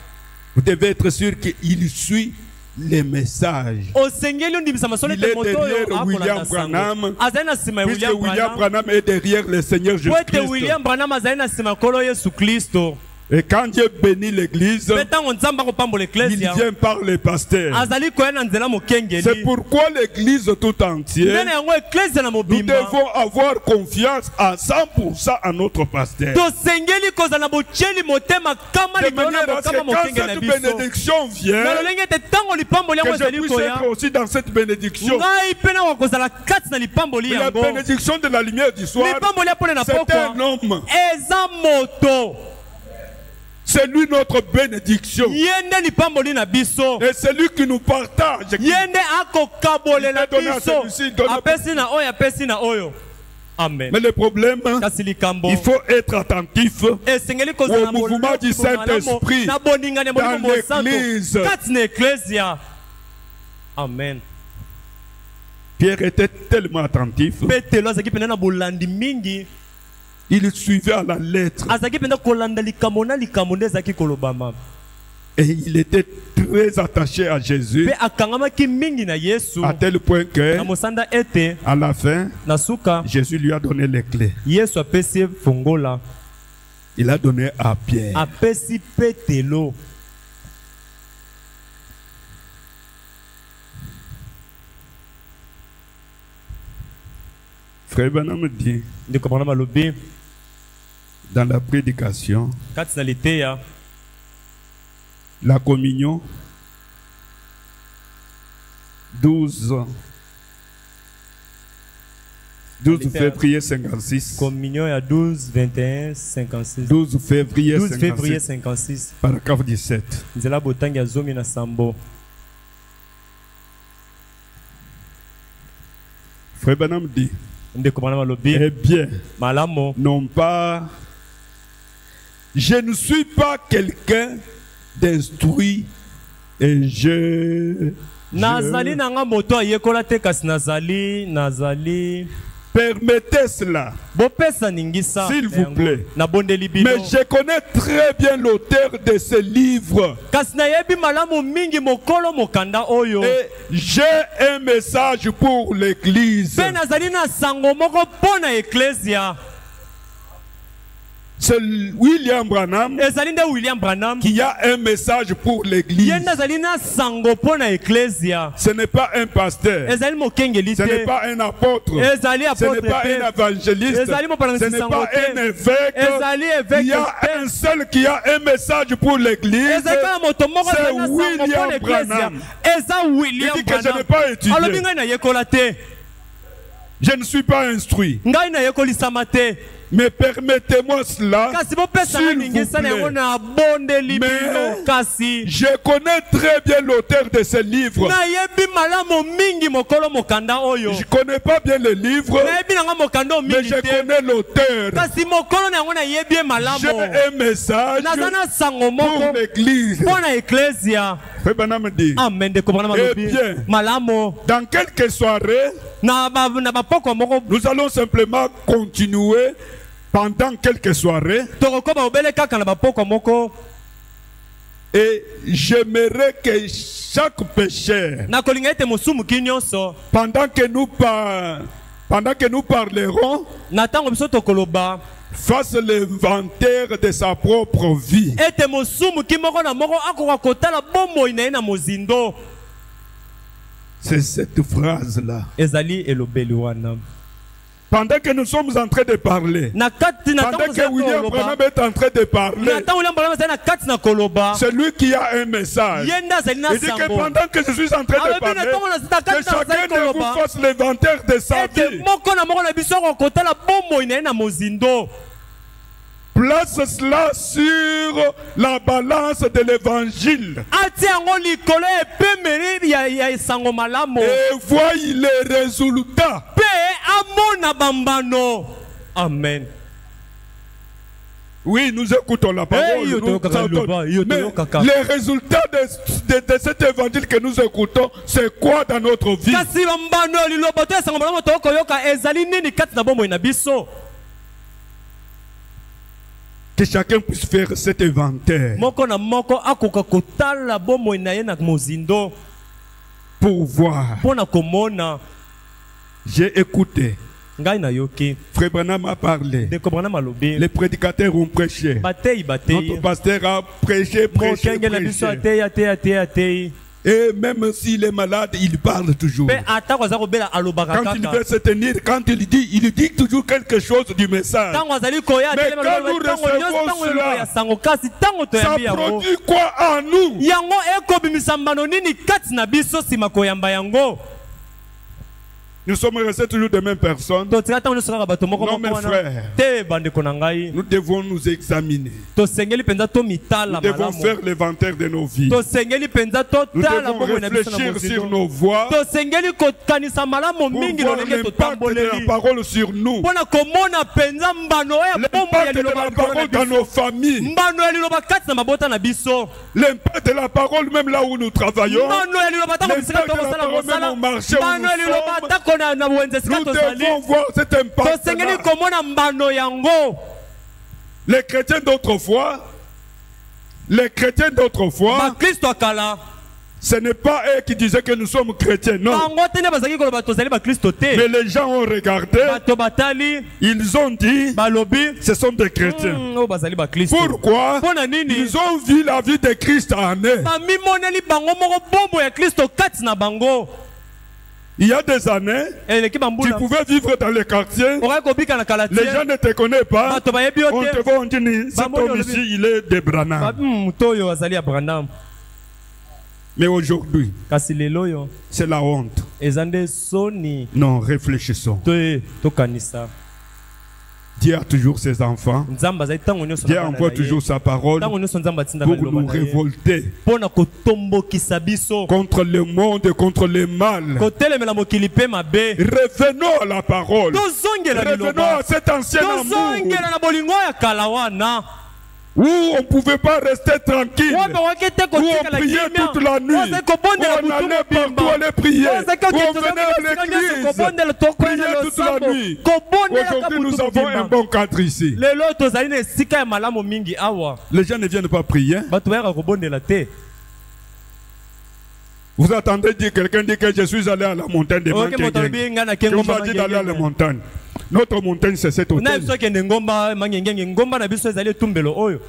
Vous devez être sûr qu'il suit les messages. osengeli ondimisa masolo Il ete est moto oyo derrière William akolanda Branham. sango. azali na nsima ya Puisque William William Branham. Branham est derrière le Seigneur po ete Jésus-Christ. William Branham azali na nsima ya nkolo yesu kristo. Et quand Dieu bénit l'église, mpe ntango nzambe akopambola il eklesia vient par les pasteurs. azali koya na nzela C'est mokengeli. pourquoi l'église tout nde entière, na yango eklesia na nous mobimba devons avoir confiance à 100% à notre pasteur. tosengeli kozala na botyeli motema kama De likolo na manière à ce que bokama quand mokenge na cette biso. bénédiction na vient, lolenge ete ntango lipamboli yango que je ezali puisse koya être aussi dans cette bénédiction. ngai mpe na wakozala kati na lipamboli La yango. bénédiction de la lumière du soir, lipamboli ya mpona na c'est pokwa un homme. eza moto. C'est lui notre bénédiction. ye nde lipamboli na biso. Et c'est lui qui nous partage. ye nde akokabolela Il t'a donné à biso celui-ci, il donne à- apesi na oyo apesi na oyo. amen. Mais le problème, kasi likambo il faut être attentif esengeli kozala na au mouvement du boloko malamu, Saint-Esprit na boningani ya dans molimo mosantu l'église. kati na eklesia. amen. Pierre était tellement attentif. petelo azalaki mpenza na bolandi mingi. Il suivait à la lettre. azalaki mpenza kolanda likambo na likambo nde ezalaki kolobama. Et il était très attaché à Jésus, mpe akangamaki mingi na yesu à tel point que, na mosanda ete à la fin, na suka Jésus lui a donné les clés. yesu apesi ye fongola. Il a donné à Pierre. apesi petelo. Frère Branham dit ndeko Branham alobi dans la prédication, kati na liteya la communion, 12 février 56. communion ya 12 21 56 12 février 12 février 56. 56 Paragraphe 17. nzela botangi ya zomi na sambo. Frère Branham dit, ndeko Branham alobi eh bien, malamo non pas, je ne suis pas quelqu'un d'instruit et nazali nanga moto ayekola te kasi nazali permettez cela, bopesa ningisa s'il vous plaît. nabondeli bino. Mais je connais très bien l'auteur de ce livre kasi nayebi malamu mingi mokolo mokanda oyo. et j'ai un message pour l'église. mpe nazali na sango moko mpo na eklesia. C'est William Branham ezali nde William Branham qui a un message pour l'église. ye nde azali na sango mpo na eklesia. Ce n'est pas un pasteur, ezali mokengeli ce n'est te. pas un apôtre, ezali ce n'est apotre pas un te. évangéliste, ezali ce mopanzi n'est sango pas un te. évêque. ezali Il y a évêque un seul qui a un message pour l'église. ezali kaka moto moko C'est azali na sango mpo William na eklesia. Branham. eza Il William dit que je n'ai Branham pas étudié. alobi ngai nayekola te. Je ne suis pas instruit. ngai nayekolisama te. Mais permettez-moi cela. kasi bopesa ngai S'il ningisa na vous yango plaît. na bondeli Mais bino. kasi je connais très bien l'auteur de ce livre. nayebi malamu mingi mokolo mokanda oyo. Je ne connais pas bien le livre, nayebi nanga mokanda oyo mais mingi je te. connais l'auteur. kasi mokolo na yango nayebi ye J'ai malamu. un message naza na sango pour moko l'église. mpo na eklesia. Frère Branham dit, amen ndeko Branham Eh alobi bien. malamu dans quelques soirées, na bapokwa moko nous allons simplement continuer pendant quelques soirées tokokoba obele kaka na bapokwa moko Et j'aimerais que chaque pécheur, nakolinga ete mosumuki nyonso pendant que nous parlerons, na ntango biso tokoloba fasse l'inventaire de sa propre vie. ete mosumuki moko na moko akoka kotala bomoi na ye na mozindo. C'est cette phrase-là. Ezali elobeli wana. Pendant que nous sommes en train de parler, Na kati na pendant ntango que William Branham est en train de parler, na ntango William Branham azali na kati na koloba c'est lui qui a un message. ye nde azali na Il dit que sango pendant que je suis en train de alobi na parler, ntango na que kati na chacun azali de vous koloba fasse l'inventaire de sa ete vie. moko na moko na biso akokotala bomoi na ye na mozindo. Place cela sur la balance de l'évangile atia yango likolo epemeli ya esango malamu et voyez les résultats. mpe amona bambano. Amen. Oui, nous écoutons la parole. Hey, yo nous toyokaka entendons. liloba, yo Mais toyokaka. les résultats de cet évangile que nous écoutons, c'est quoi dans notre vie? kasi bambano ya liloba to esango malamu tokoyoka ezali nini kati na bomoi na biso. Que chacun puisse faire cet inventaire moko na moko akoka kotala bomoi na ye na mozindo pour voir. mpo na komona. J'ai écouté. ngai nayoki Frère Branham a parlé. ndeko Branham alobi Les prédicateurs ont prêché. batei Notre pasteur a prêché, prêché, mokenge na biso prêché. atei. Et même s'il est malade, il parle toujours. mpe atako aza kobela alobaka Quand il kaka veut se tenir, quand il dit toujours quelque chose du message. ntango azali koya Mais atelema quand nous ntango nyonso recevons ntango cela, ya sango kasi ntango Ça toyambi yango produit quoi en nous? yango ekobimisa mbano nini kati na biso nsima koyamba yango. Nous sommes restés toujours de même personne. totika ntango nyonso kaka bato moko Non, moko mes wana frères. te bandeko na ngai Nous devons nous examiner. tosengeli mpenza tomitala Nous devons malamu faire l'inventaire de nos vies. tosengeli mpenza Nous totala devons bomoi na biso na réfléchir sur mozindo nos voies tosengeli kokanisa malamu pour mingi voir lolenge l'impact de la totamboleli parole sur nous. mpo na komona mpenza mbano oyo ya bomoi ya L'impact de liloba la likolo na parole dans biso nos familles. mbano ya liloba kati na mabota na biso L'impact de la parole même là où nous travaillons. mbano ya liloba ntango bisika L'impact de la tokosala parole même mosala au marché où mbano ya nous liloba sommes. atako na wenze esika Nous tozali devons voir cet impact. tosengeli komona mbano yango. Les chrétiens d'autrefois, bakristo akala ce n'est pas eux qui disaient que nous sommes chrétiens, non. bango te nde bazalaki koloba tozali bakristo te. Mais les gens ont regardé, bato batali ils ont dit, balobi ce sont des chrétiens. oyo bazali bakristo. Pourquoi? mpo na nini Ils ont vu la vie de Christ en eux. bamimoneli bango moko bombo ya kristo kati na bango. Il y a des années, eleki tu bambula pouvais vivre dans les quartiers, okaki kobika na kala les gens tie ne te connaissent pas, bato bayebi yo on te te voit, on dit, cet Bamoni, homme ici, il est de Branham. moto oyo azali ya Branham. Mais aujourd'hui, kasi lelo oyo c'est la honte. eza nde soni. Non, réfléchissons. tokanisa Dieu a toujours ses enfants. nzambe azali ntango nyonso Dieu envoie toujours sa parole ntango nyonso nzambe atindaka pour liloba nous na ye révolter mpo na kotombokisa biso contre le monde et contre le mal. kotelemela mokili mpe mabe. Revenons à la parole. tozongela Revenons liloba à cet ancien amour tozongela na bolingo ya kala wana où on ne pouvait pas rester tranquille. wape waki te Où on kotikala priait kimia toute la nuit. ozali Où kobondela on butu allait partout mobimba aller prier. ozali Où on venait à l'église. kobondela tokoya Prier na toute la losambo nuit. kobondelaka Aujourd'hui, nous butu avons un mobimba. bon cadre ici. lelo tozali na esika ya malamu mingi awa Les gens ne viennent pas prier. bato bayaka kobondela te. Vous attendez dire quelqu'un dit que je suis allé à la montagne de oyoki moto Mankégué. alobi ngai Que nakengomba m'a dit d'aller à la montagne. Notre montagne, c'est cet na hôtel. biso akende ngomba mangengenge ngomba na biso ezali etumbelo oyo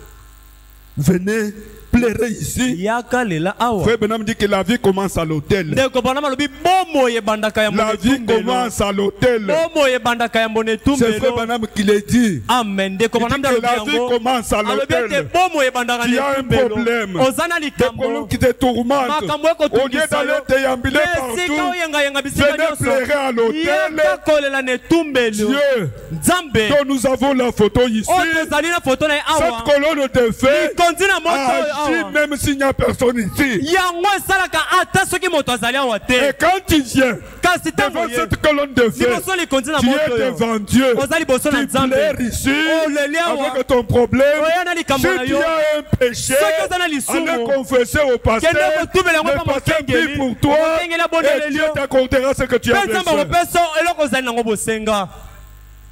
Venez, pleurez ici. yaka lela awa Frère Benham dit que la vie commence à l'hôtel. ndeko Branham alobi bomo ebandaka ya La mbona vie etumbelo commence à l'hôtel. bomo ebandaka ya mbona C'est Frère etumbelo. Benham qui l'a dit. amen ndeko Il Branham dit que la vie yango commence à alobi ete l'hôtel. bomo ebandaka Tu na as un etumbelo problème. oza na Des problèmes likambo qui te tourmentent. makambo Au lieu ekotungisa d'aller yo déambuler esika partout, oyengayenga bisika venez nyonso pleurer à l'hôtel. yaka kolela na etumbelo Dieu, nzambe dont nous avons la photo ici, oyo tozali na foto na ye cette awa colonne de feu likondi na moto oyo agit awa même s'il n'y a personne ici. yango esalaka ata soki moto azali awa Et te quand tu viens kasi ntango devant ye cette colonne de feu, liboso likondi na tu moto es oyo devant Dieu. oza liboso na Tu nzambe pleures ici oleli awa avec ton problème. oya na Si likambo na tu yo as un péché, soki oza na allez lisumu confesser au pasteur. kende kotumela yango Le mpa pasteur prie mokengeli pour toi mokengeli et abondeleli Dieu yo t'accordera ce que tu as mpe nzambe besoin. akopesa eloko ozali nango bosenga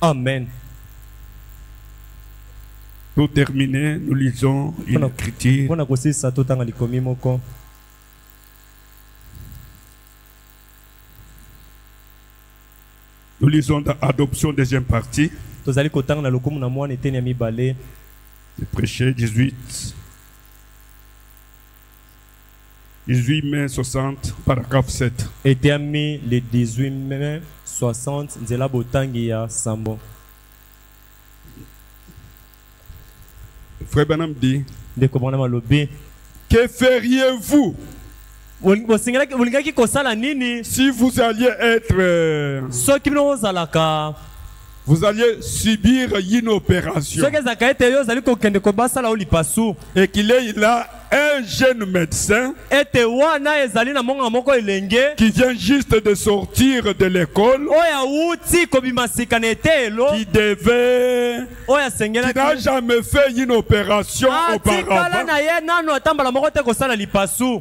amen. Pour terminer, nous lisons une écriture. mpona kosilisa totanga likomi moko. Nous lisons dans Adoption deuxième partie. Tozali kotanga na lokumu na mwana eteni ya mibale. Le prêcher 18 mai 60, paragraphe 7. Eteyami le 18 mai 60 nzela botangi ya sambo. Frère Branham dit, Ndeko mwana malobi. que feriez-vous bolingaki kosala nini si vous alliez être... soki bino ozalaka vous alliez subir une opération soki ezalaka ete yo ozali kokende kobasala o lipasu et qu'il est là un jeune médecin ete wana ezali na monga moko elenge qui vient juste de sortir de l'école, oyo awuti kobima sika na etelo qui devait... oyo qui asengelaki n'a jamais fait une opération atikala auparavant. na ye nano atambala moko te kosala lipasu.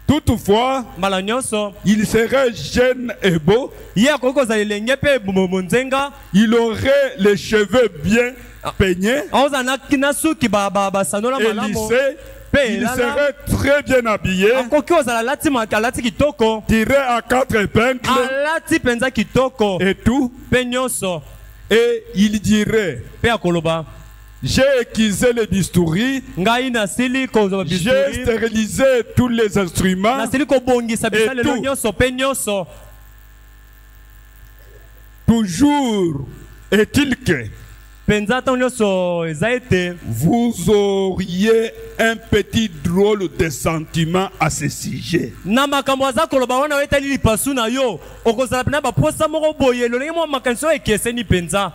Toutefois, mbala nyonso il serait jeune et beau, ye akoki kozala elenge mpe monzenga il aurait les cheveux bien peignés, aozala na suki basanola malamu élissés, mpe il elala serait très bien habillé, akoki ozala alati kitoko tiré à 4 épingles alati mpenza kitoko et tout, mpe nyonso et il dirait: mpe akoloba j'ai aiguisé les bistouris, ngai nasili kozwa j'ai bisuri stérilisé tous les instruments, nasili kobongisa bisalelo tout. nyonso mpe nyonso. toujours est-il que mpenza ntango nyonso eza ete vous auriez un petit drôle de sentiment à ce sujet. na makambo aza koloba wana etali lipasu na yo okozala pena baposa moko boye lolenge mwa makanisi oyo ekeseni mpenza.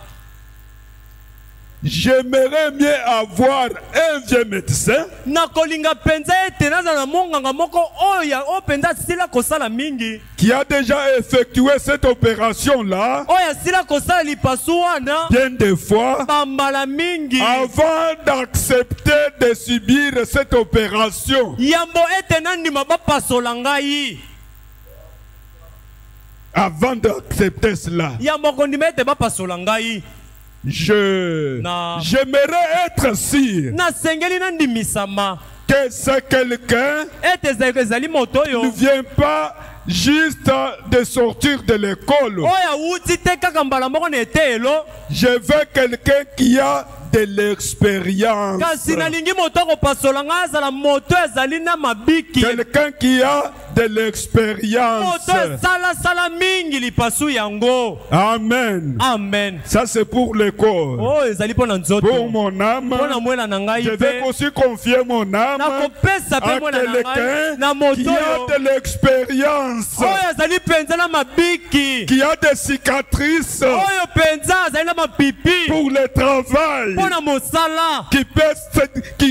J'aimerais mieux avoir un vieux médecin nakolinga mpenza ete naza na monganga moko oyo oyo mpenza asila kosala mingi qui a déjà effectué cette opération-là oyo asila kosala lipasu wana bien des fois bambala mingi avant d'accepter de subir cette opération. yambo ete nandima bapasola ngai Avant d'accepter cela, yambo kondima ete bapasola ngai j'aimerais être sûr nasengeli nandimisama que c'est quelqu'un ete ezali moto qui ne oyo vient pas juste de sortir de l'école. oyo awuti te kaka mbala moko na etelo Je veux quelqu'un qui a de l'expérience. kasi nalingi moto akopasola ngai azala moto ezali na mabiki Quelqu'un qui a de l'expérience. moto esalasala mingi lipasu yango. Amen. Amen. Ça c'est pour le corps. oyo ezali mpo na nzoto Pour mon âme, mpo na mwela na ngai je vais mpe aussi confier mon âme nakopesa à mpe mwela na ngai quelqu'un na moto qui oyo a de l'expérience, oyo ezali mpenza na mabiki qui a des cicatrices oyo mpenza azali na mapipi pour le travail, mpo na mosala qui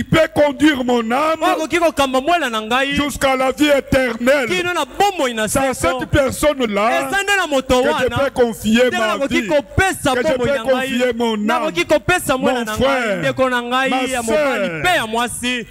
peut conduire mon âme oyo akoki kokamba mwela na ngai jusqu'à la vie éternelle. kino na bomoi na C'est à seko cette personne-là eza nde na moto que je wana peux confier nde ma nakoki vie, kopesa que je bomoi na peux confier ngai mon âme, nakoki kopesa mwela mon na frère, ngai ndeko na ma ngai ya mobali sœur. mpe ya mwasi.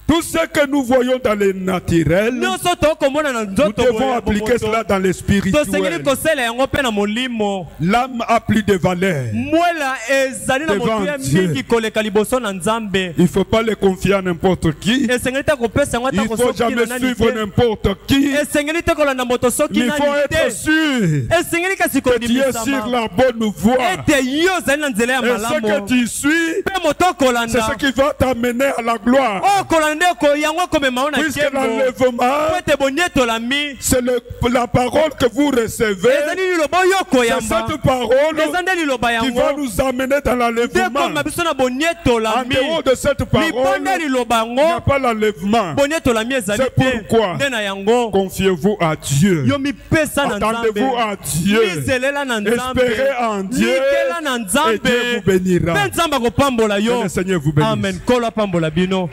Tout ce que nous voyons dans le naturel, nous nyonso tokomona na nzoto devons appliquer cela dans le tosengeli spirituel. kosala yango mpe na molimo. L'âme a plus de valeur. mwela ezali na Devant motuya Dieu. mingi koleka liboso na nzambe. Il ne faut pas le confier à n'importe qui. esengeli te kopesa yango Il ne atako faut soki na jamais nani suivre te. n'importe qui. esengeli te kolanda moto soki Il faut nani être te. sûr esengeli kasi que tu es sur kondimisama la bonne voie. ete yo ozali na nzela ya Et ce que malamu tu suis, mpe moto c'est okolanda ce qui va t'amener à la gloire. oyo kolanda nde yango komema o na Puisque nkembo l'enlèvement, po ete bonietolami c'est la parole que vous recevez. ezali liloba oyo C'est okoyamba cette parole eza nde liloba qui va yango nous amener dans nde l'enlèvement. koma biso na En bonietolami dehors de cette parole, libonde il liloba n'y a yango pas l'enlèvement. bonietolami ezali C'est te pourquoi nde na yango confiez-vous à Dieu. yo mipesa na Attendez-vous nzambe à Dieu. mizelela na nzambe Espérez en Dieu. likela na Et nzambe Dieu vous bénira. mpe nzambe akopambola Que yo. le Seigneur vous bénisse. amen kolo apambola bino.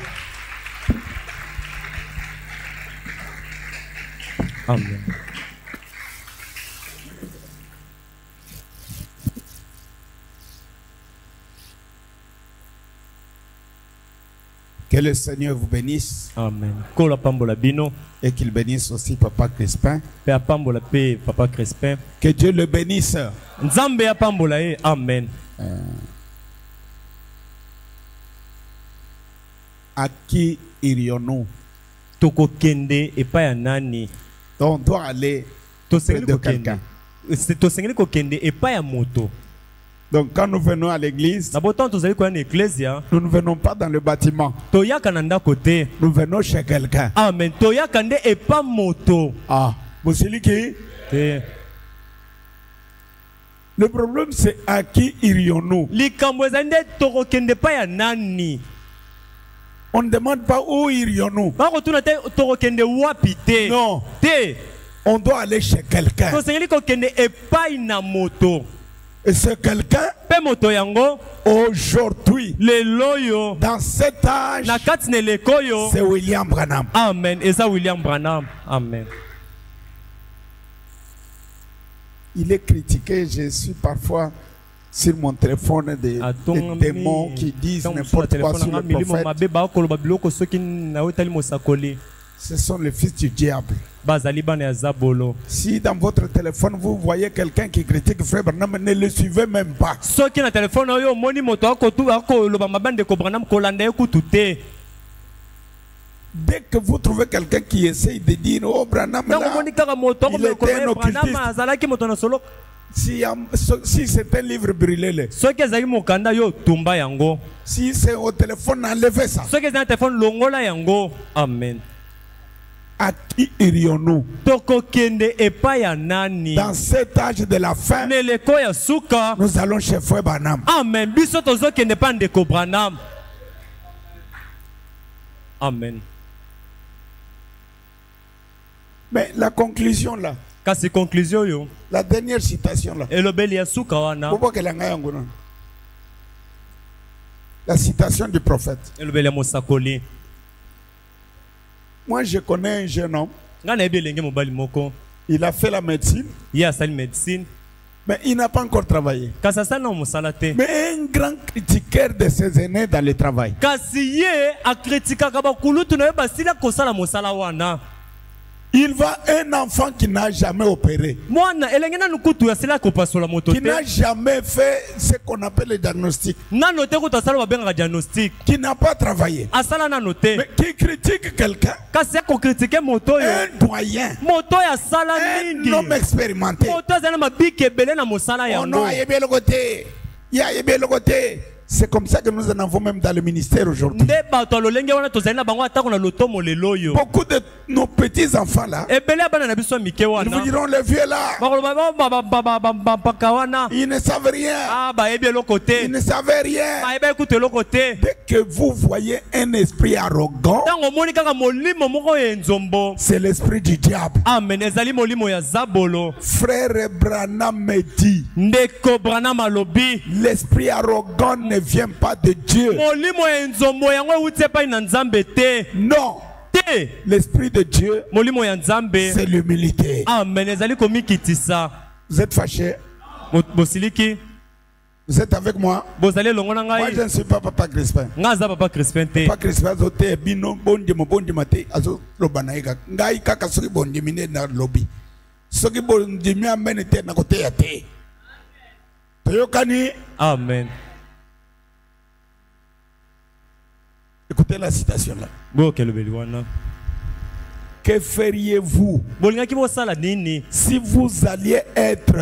amen. Que le Seigneur vous bénisse amen kolo apambola bino et qu'il bénisse aussi Papa Crispin. mpe apambola mpe papa Crispin. Que Dieu le bénisse. nzambe apambola ye. amen. à qui irions-nous? tokokende epai ya nani? Donc, on doit aller près de quelqu'un. tosengeli kokende epai ya moto. Donc, quand nous venons à l'église, Na botan tozali koya na eklezia, nous ne venons pas dans le bâtiment. toyaka na ndako te. Nous venons chez quelqu'un. Amen. Toyaka nde epa moto. Ah, Moussiliki, Te. le problème c'est à qui irions-nous? Likambo ezali nde tokokende epai ya nani? On ne demande pas où irions-nous. Bakotuna te tokokende wapi te. Non, Te. on doit aller chez quelqu'un. Tosengeli kokende epai na moto. Et ce quelqu'un, Pe moto yango aujourd'hui, lelo yo dans cet âge, na kati na eleko yo. c'est William Branham. Amen. Eza William Branham. Amen. Il est critiqué, je suis parfois sur mon téléphone des démons qui disent n'importe quoi sur le prophète. Ce sont les fils du diable. Si dans votre téléphone vous voyez quelqu'un qui critique Frère Branham, ne le suivez même pas. Dès que vous trouvez quelqu'un qui essaye de dire oh Branham là, il était un occultiste. Si c'est un livre brûlé, si c'est au téléphone, enlevez ça. Amen. À qui irions-nous? Dans cet âge de la fin, nous allons chez Frère Branham. Amen. Amen. Mais la conclusion là, Kasi conclusion yo. la dernière citation là, la citation du prophète. Moi je connais un jeune homme, il a fait la médecine, mais il n'a pas encore travaillé. Mais un grand critiqueur de ses aînés dans le travail. Il voit un enfant qui n'a jamais opéré, qui n'a jamais fait ce qu'on appelle le diagnostic, qui n'a pas travaillé, mais qui critique quelqu'un, un doyen, un homme expérimenté. C'est comme ça que nous en avons même dans le ministère aujourd'hui. Beaucoup de nos petits enfants là, ils vous diront les vieux là, ils ne savent rien. Ils ne savaient rien. Dès que vous voyez un esprit arrogant, c'est l'esprit du diable. Frère Branham me dit, l'esprit arrogant ne vient pas de Dieu. Non. L'esprit de Dieu, c'est l'humilité. Vous êtes fâché? Vous êtes avec moi? Moi je ne suis pas Papa Crispin. Papa Crispin zote bino bondi mo bondi mate azo lobanaika ngai kaka soki bondi mine na lobby soki bondi mi amene te na kote ya te toyokani. Amen. Écoutez la citation là. Que feriez-vous si vous alliez être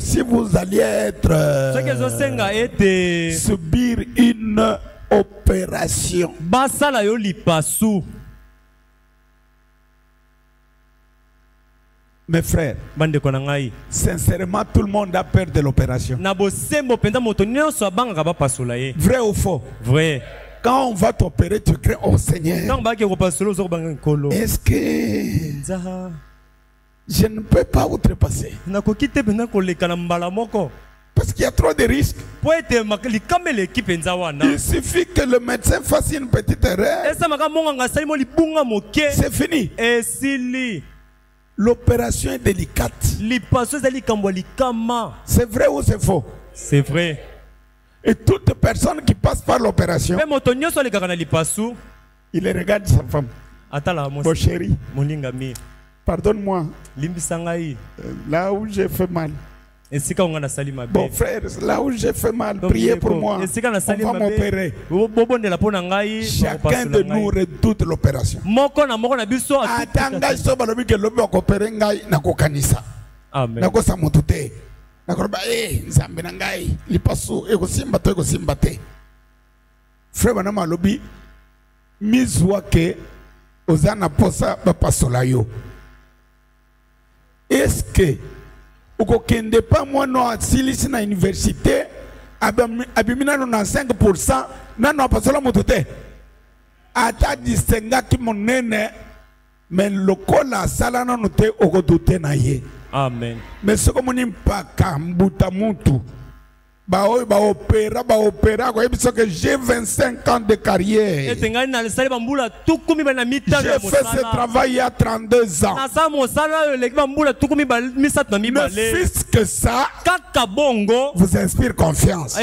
si vous alliez être subir une opération? Mes frères, sincèrement, tout le monde a peur de l'opération. Vrai ou faux? Vrai. Quand on va t'opérer, tu cries au Seigneur, est-ce que je ne peux pas outrepasser? Parce qu'il y a trop de risques. Il suffit que le médecin fasse une petite erreur, c'est fini. L'opération est délicate. C'est vrai ou c'est faux? C'est vrai. Et toute personne qui passe par l'opération, il regarde sa femme. Mon chéri, pardonne-moi. Là où j'ai fait mal, Bon frère, là où j'ai fait mal, priez pour moi. On va m'opérer. Chacun de nous redoute l'opération. Amen. Frère Banama lobi mizwa ke ozana posa bapasola yo. Est-ce que uko kende pas moi no asilisi na université abimina no na 5% na no pasola motute ata distinga ki monene men lokola sala no te okodute na ye. Amen. Mais ce que moni mpaka mbuta muntu ba opéra quoi que j'ai 25 ans de carrière. J'ai fait ce travail il y a 32 ans. Ne fût-ce que ça vous inspire confiance.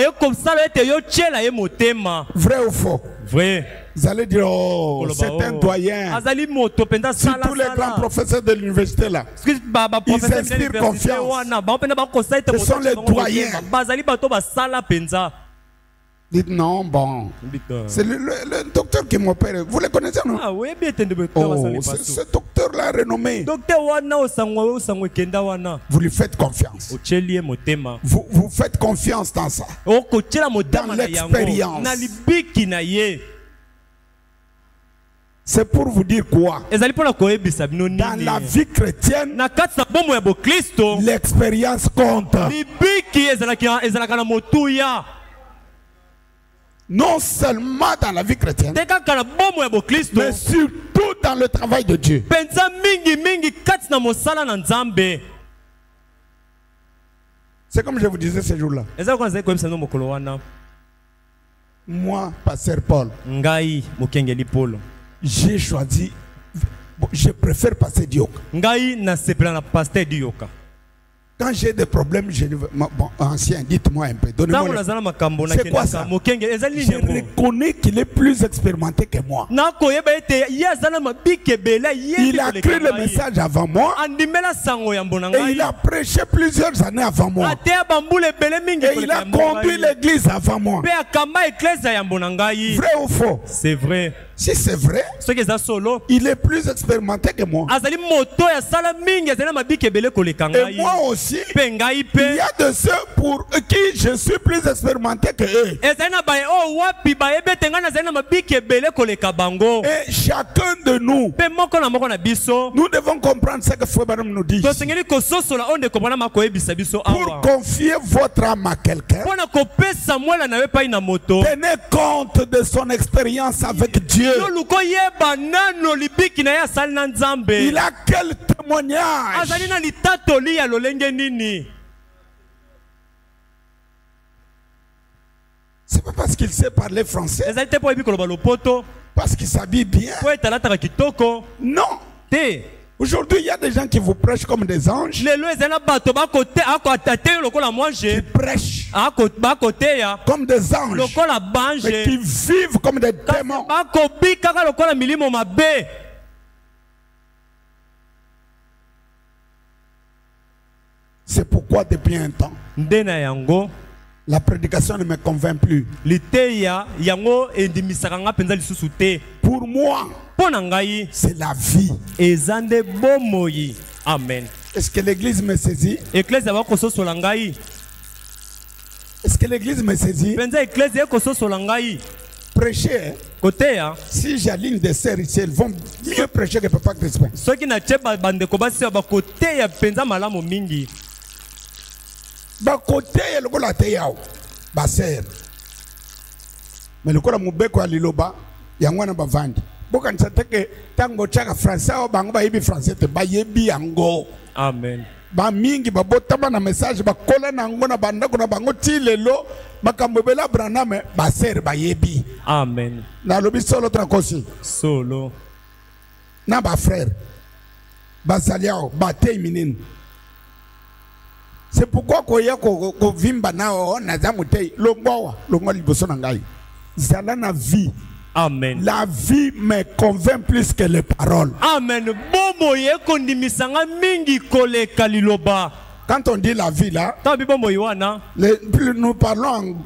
Vrai ou faux? Vrai. Vous allez dire, oh, c'est un doyen. Si tous les grands professeurs de l'université là, ils inspirent confiance. Ce sont les doyens. Dites non, bon. C'est le docteur qui m'opère. Vous le connaissez, non? Ah oui, bien ce docteur-là renommé. Vous lui faites confiance. Vous faites confiance dans ça. Dans l'expérience. C'est pour vous dire quoi? Dans la vie chrétienne, l'expérience compte. Non seulement dans la vie chrétienne, mais surtout dans le travail de Dieu. C'est comme je vous disais ce jour-là. Moi, pasteur Paul, j'ai choisi, je préfère passer Dioka. Quand j'ai des problèmes, je dis, bon, ancien, dites-moi un peu, donnez-moi. C'est quoi ça? Je reconnais qu'il est plus expérimenté que moi. Il a cru le message avant moi. Et il a prêché plusieurs années avant moi. Et il a conduit l'église avant moi. Vrai ou faux? C'est vrai. Si c'est vrai, il est plus expérimenté que moi. Et moi aussi, il y a de ceux pour qui je suis plus expérimenté que eux. Et chacun de nous, nous devons comprendre ce que Frère Branham nous dit. Pour confier votre âme à quelqu'un, tenez compte de son expérience avec Dieu. Il a quel témoignage? C'est pas parce qu'il sait parler français, parce qu'il s'habille bien. Non. Aujourd'hui, il y a des gens qui vous prêchent comme des anges. Qui prêchent comme des anges, mais qui vivent comme des démons. C'est pourquoi depuis un temps, la prédication ne me convainc plus. Pour moi, c'est la vie. Amen. Est-ce que l'église me saisit? Est-ce que l'église me saisit? Prêcher. Si j'aligne des sœurs ici, elles vont mieux prêcher que Papa Crispin. Bakote lokola te yao baser mais lokola mubeko aliloba yango na bavandi boka nsateke tango chaka français o bango ba yebi français te ba yebi yango. Amen. Ba mingi babotama na message bakola na ngo na bandako na bango ti lelo makambo bela Branham baser ba yebi. Amen. Na lobi solo trakosi solo na ba frère bazaliao ba te minine. C'est pourquoi quand il y a vimba na nazamutei longoa longoa liboso na ngai zala na vie. Amen. La vie me convainc plus que les paroles. Amen. Bomo ye kondimisanga mingi koleka liloba. Quand on dit la vie là, nous parlons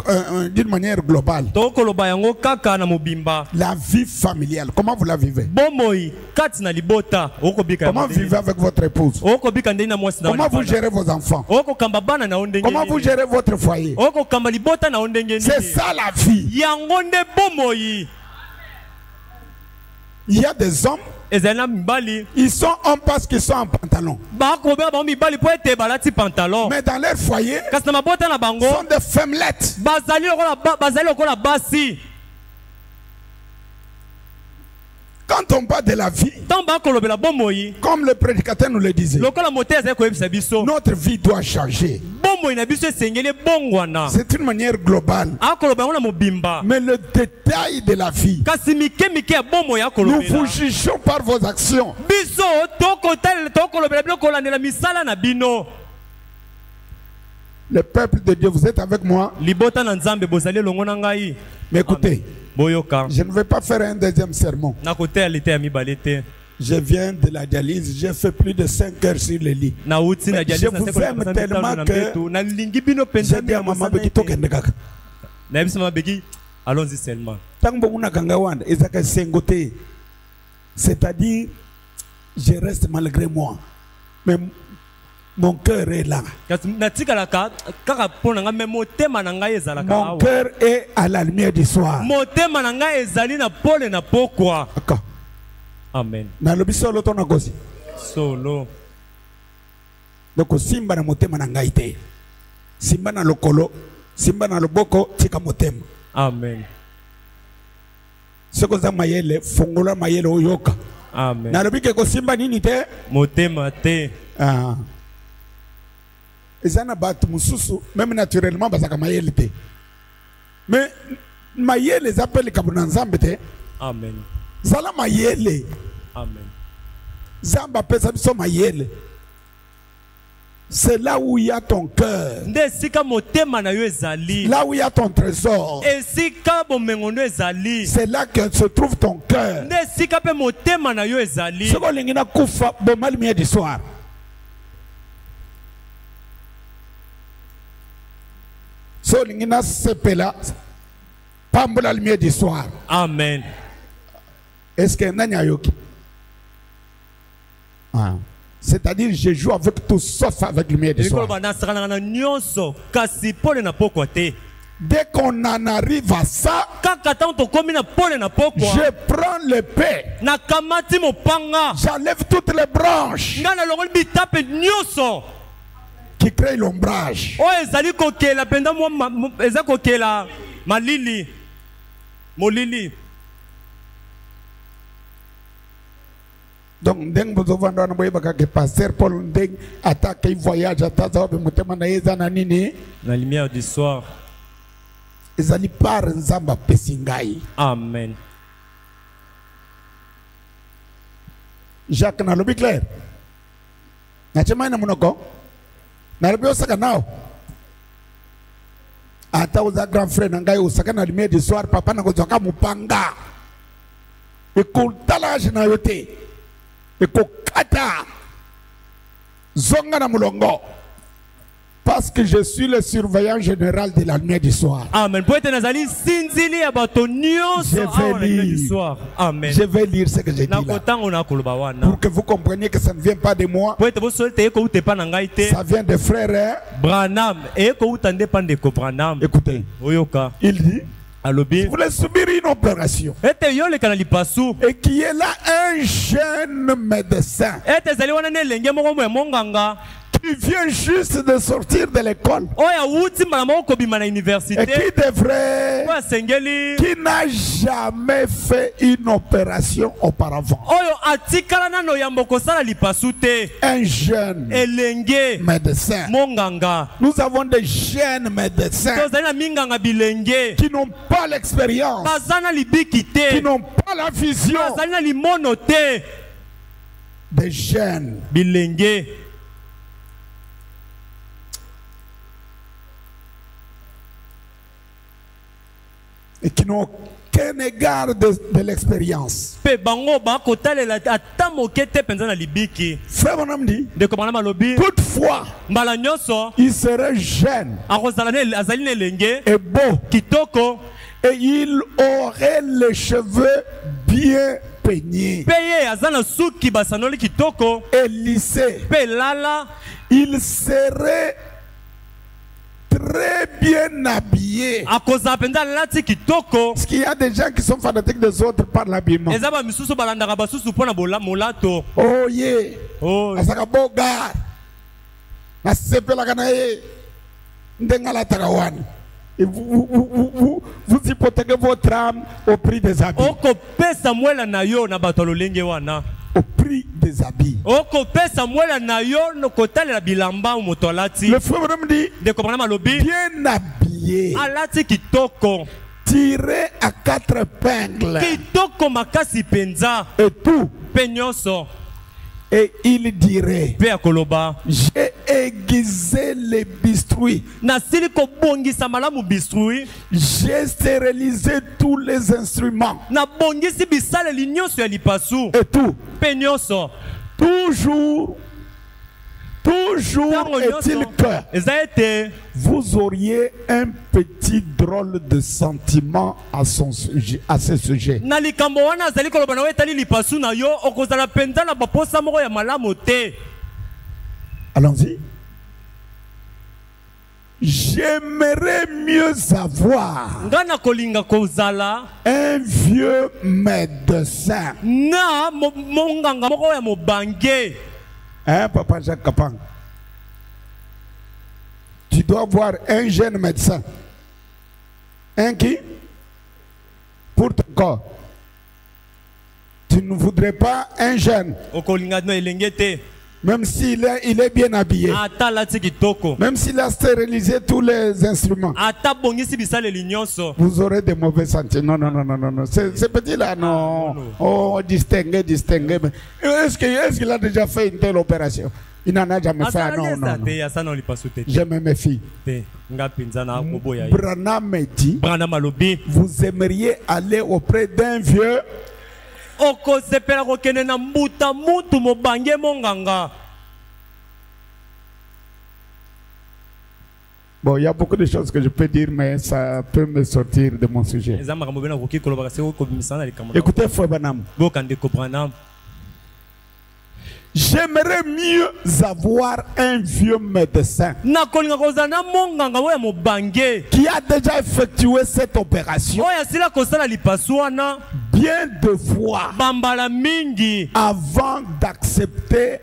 d'une manière globale. La vie familiale, comment vous la vivez? Comment vous vivez avec votre épouse? Comment vous gérez vos enfants? Comment vous gérez votre foyer? C'est ça la vie. Il y a des hommes, ils sont hommes parce qu'ils sont en pantalon. Mais dans leur foyer, sont des femmelettes. Quand on parle de la vie, comme le prédicateur nous le disait, notre vie doit changer. C'est une manière globale. Mais le détail de la vie, nous vous jugeons par vos actions. Le peuple de Dieu, vous êtes avec moi? Mais écoutez, je ne vais pas faire un deuxième sermon. Je viens de la dialyse, j'ai fait plus de 5 heures sur le lit. Mais je vous aime tellement que j'ai dit à maman allons-y seulement. C'est-à-dire, je reste malgré moi. Mais mon cœur est là. Mon cœur est à la lumière du soir. Amen. Solo. Donc simba na motema na ngai te. Simba na lokolo, simba na loboko tika motema. Amen. Soko za mayele fongola mayele oyoka. Amen. Na lobike ko simba nini te? Motema te. Ah. Ezana batu mususu même naturellement bazaka mayele te. Mais mayele zapeli kabuna nzambe te. Amen. Zala mayele. Amen. Zamba pesa biso mayele. C'est là où il y a ton cœur. Là où il y a ton trésor. C'est là que se trouve ton cœur. Ce qu'on lingina kufa boma lumière du soir. So lingina sepela pambo la lumière du soir. Amen. Est-ce que nanya yoki? Ah. C'est-à-dire, je joue avec tout sauf avec le lumière du soir. Dès qu'on en arrive à ça, je prends l'épée. J'enlève toutes les branches qui créent l'ombrage. Donc, que pasteur Paul Ndeng attaque et voyage à la lumière du soir. Amen. Jacques n'a le clair. Nachema na munoko. Na le osaka nao. Ata uza grand frère nangai osaka na lumière du soir papa na kozoka mupanga. Ekultala jina yote. Parce que je suis le surveillant général de la lumière du soir. Amen. Je vais lire ce que j'ai dit là. Pour que vous compreniez que ça ne vient pas de moi. Ça vient des frères Branham. Écoutez. Il dit, vous voulez subir une opération et qui est là un jeune médecin qui vient juste de sortir de l'école et qui devrait, qui n'a jamais fait une opération auparavant. Un jeune médecin. Nous avons des jeunes médecins qui n'ont pas l'expérience, qui n'ont pas la vision, des jeunes et qui n'ont aucun égard de l'expérience. Frère Bonhomme dit, toutefois, il serait jeune et beau et il aurait les cheveux bien peignés et lissés. Il serait très bien habillé. Parce qu'il y a des gens qui sont fanatiques des autres par l'habillement. Oh yeah. Oh. Et vous hypothéquez votre âme au prix des habits. Au prix des habits. Le frère me dit, bien habillé, tiré à 4 épingles et tout. Et il dirait, j'ai aiguisé les biscuits, j'ai stérilisé tous les instruments et tout. Toujours est-il que vous auriez un petit drôle de sentiment à ce sujet. Allons-y. J'aimerais mieux avoir un vieux médecin. Hein, Papa Jacques Kapang? Tu dois avoir un jeune médecin. Un qui? Pour ton corps. Tu ne voudrais pas un jeune. Même s'il est bien habillé. Même s'il a stérilisé tous les instruments. Vous aurez des mauvais sentiments. Non. Ce petit-là, non. Oh, distingué. Est-ce qu'il a déjà fait une telle opération? Il n'en a jamais fait. Non. Je me méfie. Branham me dit, vous aimeriez aller auprès d'un vieux. Bon, il y a beaucoup de choses que je peux dire, mais ça peut me sortir de mon sujet. Écoutez, Frère Branham. J'aimerais mieux avoir un vieux médecin qui a déjà effectué cette opération bien de fois avant d'accepter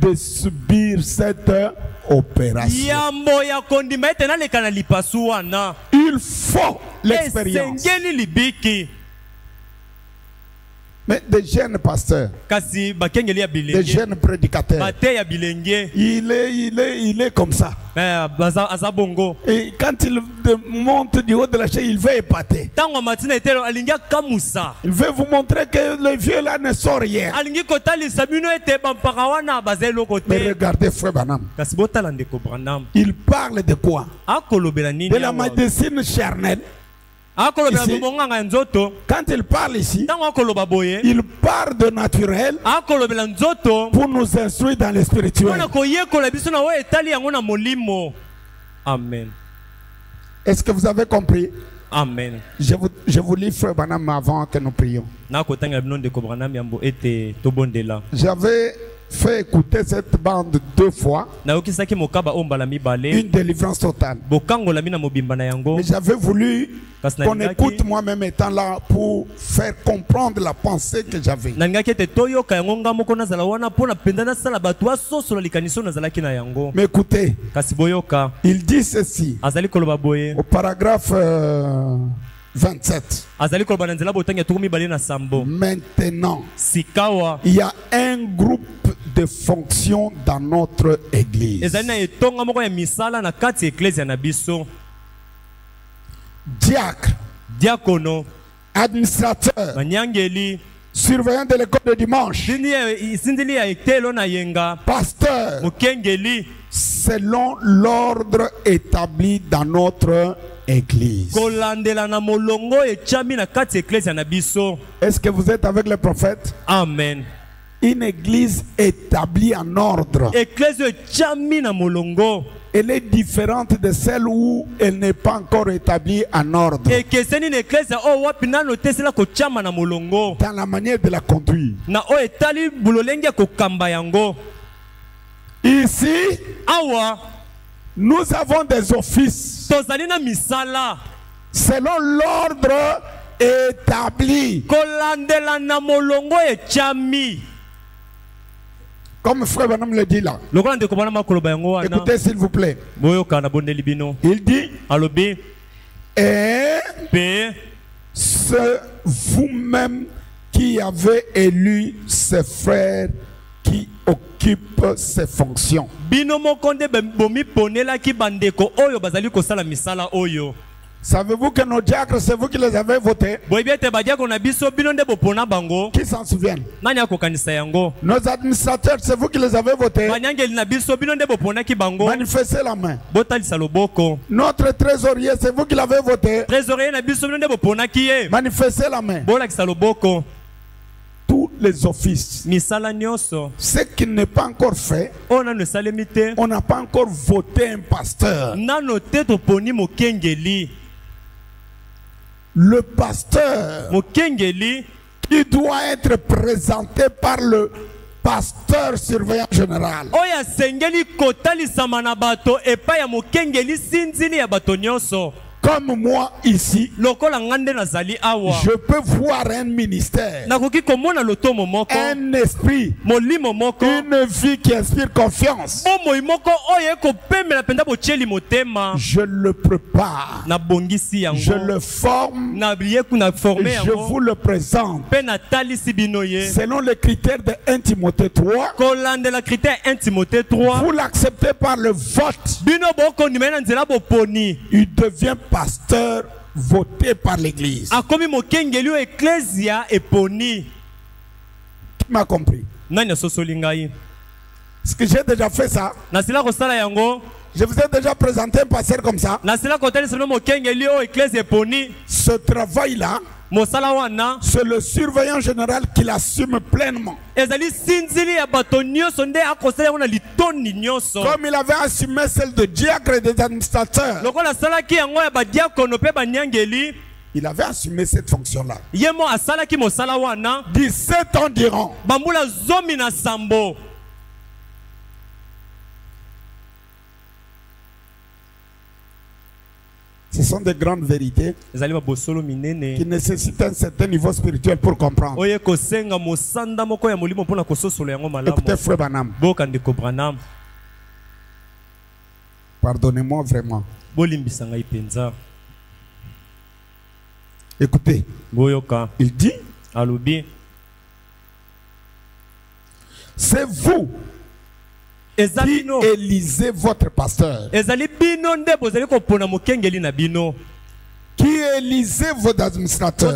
de subir cette opération. Il faut l'expérience. Mais des jeunes pasteurs, des jeunes prédicateurs, il est comme ça. Et quand il monte du haut de la chaise, il veut épater. Il veut vous montrer que le vieux là ne sort rien. Mais regardez Frère Branham. Il parle de quoi? De la médecine charnelle. Ici, quand il parle ici, il parle de naturel pour nous instruire dans le spirituel. Amen. Est-ce que vous avez compris? Amen. Je vous lis Frère Branham avant que nous prions. J'avais fait écouter cette bande 2 fois. Une délivrance totale. Mais j'avais voulu qu'on écoute moi-même étant là pour faire comprendre la pensée que j'avais. Mais écoutez, il dit ceci au paragraphe 27. Maintenant, il y a un groupe de fonctions dans notre église. Diacre, diacono, administrateur, surveillant de l'école de dimanche, pasteur, selon l'ordre établi dans notre église. Est-ce que vous êtes avec le prophète? Amen. Une église établie en ordre. Elle est différente de celle où elle n'est pas encore établie en ordre. Dans la manière de la conduire. Ici, nous avons des offices selon l'ordre établi. Comme frère Branham le dit là. Écoutez s'il vous plaît. Il dit, et c'est vous-même qui avez élu ces frères qui occupent ces fonctions. Savez-vous que nos diacres, c'est vous qui les avez votés? Qui s'en souviennent? Nos administrateurs, c'est vous qui les avez votés? Manifestez la main. Notre trésorier, c'est vous qui l'avez voté? Manifestez la main. Tous les offices. Ce qui n'est pas encore fait, on n'a pas encore voté un pasteur. Le pasteur, il doit être présenté par le pasteur surveillant général. Comme moi ici, je peux voir un ministère, un esprit, une vie qui inspire confiance. Je le prépare, je le forme, je vous le présente selon les critères de 1 Timothée 3. Vous l'acceptez par le vote. Il devient pasteur voté par l'église. Qui m'a compris? Est-ce que j'ai déjà fait ça? Je vous ai déjà présenté un pasteur comme ça. Ce travail-là, c'est le surveillant général qui l'assume pleinement. Comme il avait assumé celle de diacre et des administrateurs, il avait assumé cette fonction-là. 17 ans durant. Ce sont des grandes vérités qui nécessitent un certain niveau spirituel pour comprendre. Écoutez, frère Branham. Pardonnez-moi vraiment. Écoutez. Il dit, c'est vous qui élisez votre pasteur, qui élisez vos administrateurs,